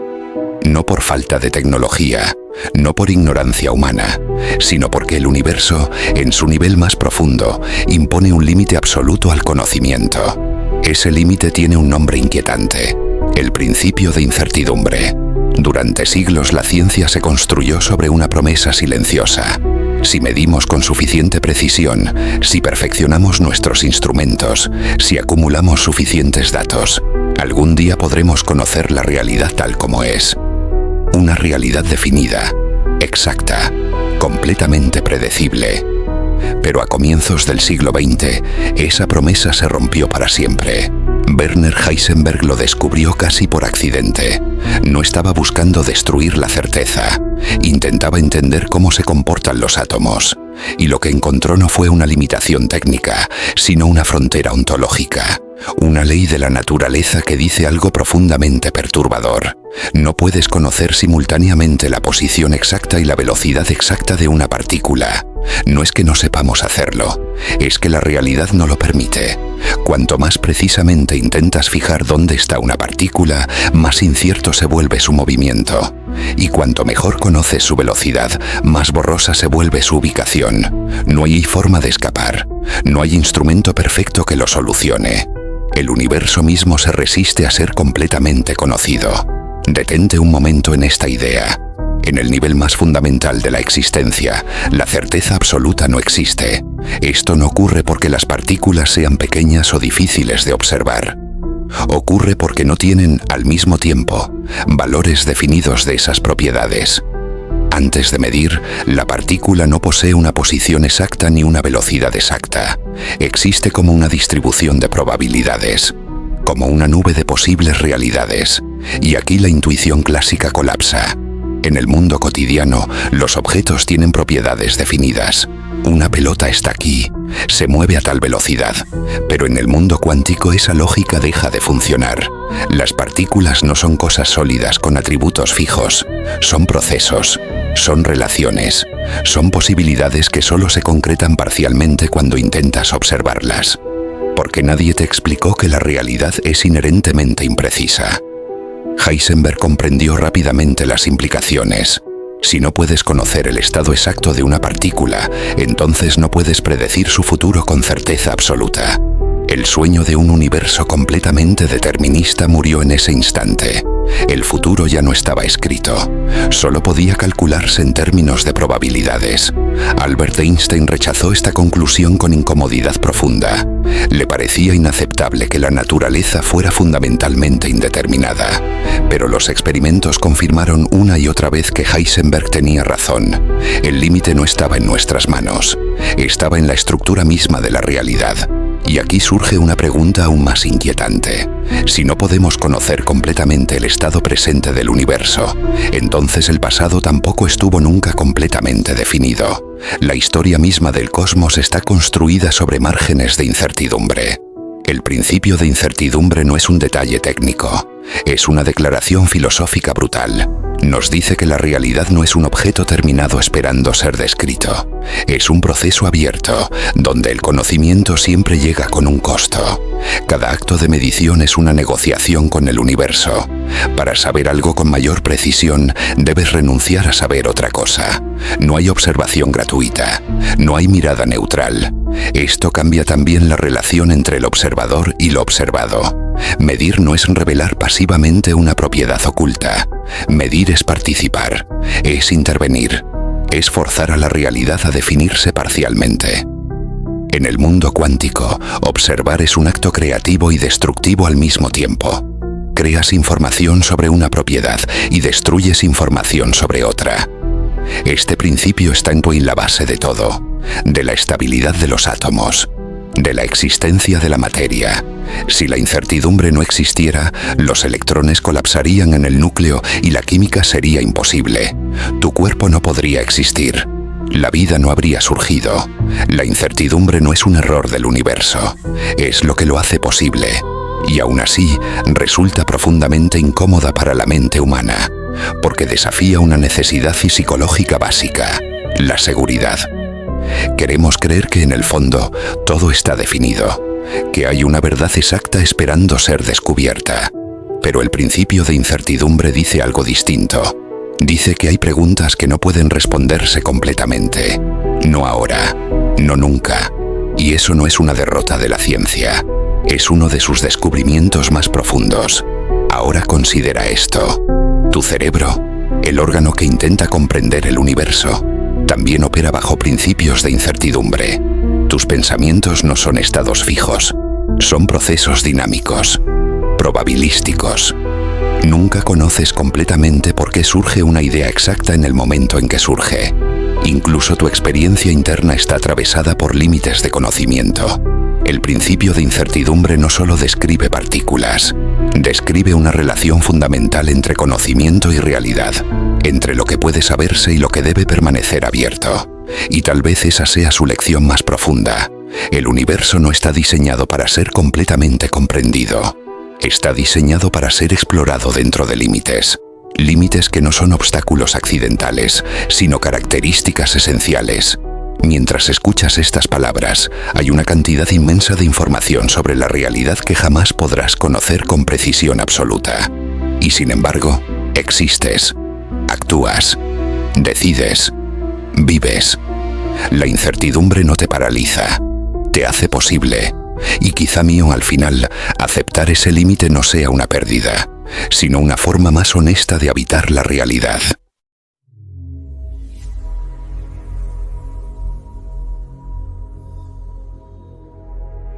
No por falta de tecnología, no por ignorancia humana, sino porque el universo, en su nivel más profundo, impone un límite absoluto al conocimiento. Ese límite tiene un nombre inquietante: el principio de incertidumbre. Durante siglos la ciencia se construyó sobre una promesa silenciosa. Si medimos con suficiente precisión, si perfeccionamos nuestros instrumentos, si acumulamos suficientes datos, algún día podremos conocer la realidad tal como es. Una realidad definida, exacta, completamente predecible. Pero a comienzos del siglo XX, esa promesa se rompió para siempre. Werner Heisenberg lo descubrió casi por accidente. No estaba buscando destruir la certeza. Intentaba entender cómo se comportan los átomos. y lo que encontró no fue una limitación técnica, sino una frontera ontológica, una ley de la naturaleza que dice algo profundamente perturbador. No puedes conocer simultáneamente la posición exacta y la velocidad exacta de una partícula. No es que no sepamos hacerlo, es que la realidad no lo permite. Cuanto más precisamente intentas fijar dónde está una partícula, más incierto se vuelve su movimiento. Y cuanto mejor conoces su velocidad, más borrosa se vuelve su ubicación. No hay forma de escapar. No hay instrumento perfecto que lo solucione. El universo mismo se resiste a ser completamente conocido. Detente un momento en esta idea. En el nivel más fundamental de la existencia, la certeza absoluta no existe. Esto no ocurre porque las partículas sean pequeñas o difíciles de observar. Ocurre porque no tienen, al mismo tiempo, valores definidos de esas propiedades. Antes de medir, la partícula no posee una posición exacta ni una velocidad exacta. Existe como una distribución de probabilidades, como una nube de posibles realidades. Y aquí la intuición clásica colapsa. En el mundo cotidiano, los objetos tienen propiedades definidas. Una pelota está aquí, se mueve a tal velocidad, pero en el mundo cuántico esa lógica deja de funcionar. Las partículas no son cosas sólidas con atributos fijos, son procesos, son relaciones, son posibilidades que solo se concretan parcialmente cuando intentas observarlas. Porque nadie te explicó que la realidad es inherentemente imprecisa. Heisenberg comprendió rápidamente las implicaciones. Si no puedes conocer el estado exacto de una partícula, entonces no puedes predecir su futuro con certeza absoluta. El sueño de un universo completamente determinista murió en ese instante. El futuro ya no estaba escrito, solo podía calcularse en términos de probabilidades. Albert Einstein rechazó esta conclusión con incomodidad profunda. Le parecía inaceptable que la naturaleza fuera fundamentalmente indeterminada, pero los experimentos confirmaron una y otra vez que Heisenberg tenía razón. El límite no estaba en nuestras manos, estaba en la estructura misma de la realidad. Y aquí surge una pregunta aún más inquietante. Si no podemos conocer completamente el estado presente del universo, entonces el pasado tampoco estuvo nunca completamente definido. La historia misma del cosmos está construida sobre márgenes de incertidumbre. El principio de incertidumbre no es un detalle técnico, es una declaración filosófica brutal. Nos dice que la realidad no es un objeto terminado esperando ser descrito. Es un proceso abierto, donde el conocimiento siempre llega con un costo. Cada acto de medición es una negociación con el universo. Para saber algo con mayor precisión, debes renunciar a saber otra cosa. No hay observación gratuita, no hay mirada neutral. Esto cambia también la relación entre el observador y lo observado. Medir no es revelar pasivamente una propiedad oculta. Medir es participar, es intervenir, es forzar a la realidad a definirse parcialmente. En el mundo cuántico, observar es un acto creativo y destructivo al mismo tiempo. Creas información sobre una propiedad y destruyes información sobre otra. Este principio está en la base de todo, de la estabilidad de los átomos, de la existencia de la materia. Si la incertidumbre no existiera, los electrones colapsarían en el núcleo y la química sería imposible. Tu cuerpo no podría existir. La vida no habría surgido. La incertidumbre no es un error del universo, es lo que lo hace posible. Y aún así, resulta profundamente incómoda para la mente humana, porque desafía una necesidad psicológica básica, la seguridad. Queremos creer que en el fondo todo está definido, que hay una verdad exacta esperando ser descubierta. Pero el principio de incertidumbre dice algo distinto. Dice que hay preguntas que no pueden responderse completamente. No ahora, no nunca. Y eso no es una derrota de la ciencia. Es uno de sus descubrimientos más profundos. Ahora considera esto. Tu cerebro, el órgano que intenta comprender el universo, también opera bajo principios de incertidumbre. Tus pensamientos no son estados fijos, son procesos dinámicos, probabilísticos. Nunca conoces completamente por qué surge una idea exacta en el momento en que surge. Incluso tu experiencia interna está atravesada por límites de conocimiento. El principio de incertidumbre no solo describe partículas, describe una relación fundamental entre conocimiento y realidad, entre lo que puede saberse y lo que debe permanecer abierto. Y tal vez esa sea su lección más profunda. El universo no está diseñado para ser completamente comprendido. Está diseñado para ser explorado dentro de límites. Límites que no son obstáculos accidentales, sino características esenciales. Mientras escuchas estas palabras, hay una cantidad inmensa de información sobre la realidad que jamás podrás conocer con precisión absoluta. Y sin embargo, existes, actúas, decides, vives. La incertidumbre no te paraliza, te hace posible. Y quizá mío al final, aceptar ese límite no sea una pérdida, sino una forma más honesta de habitar la realidad.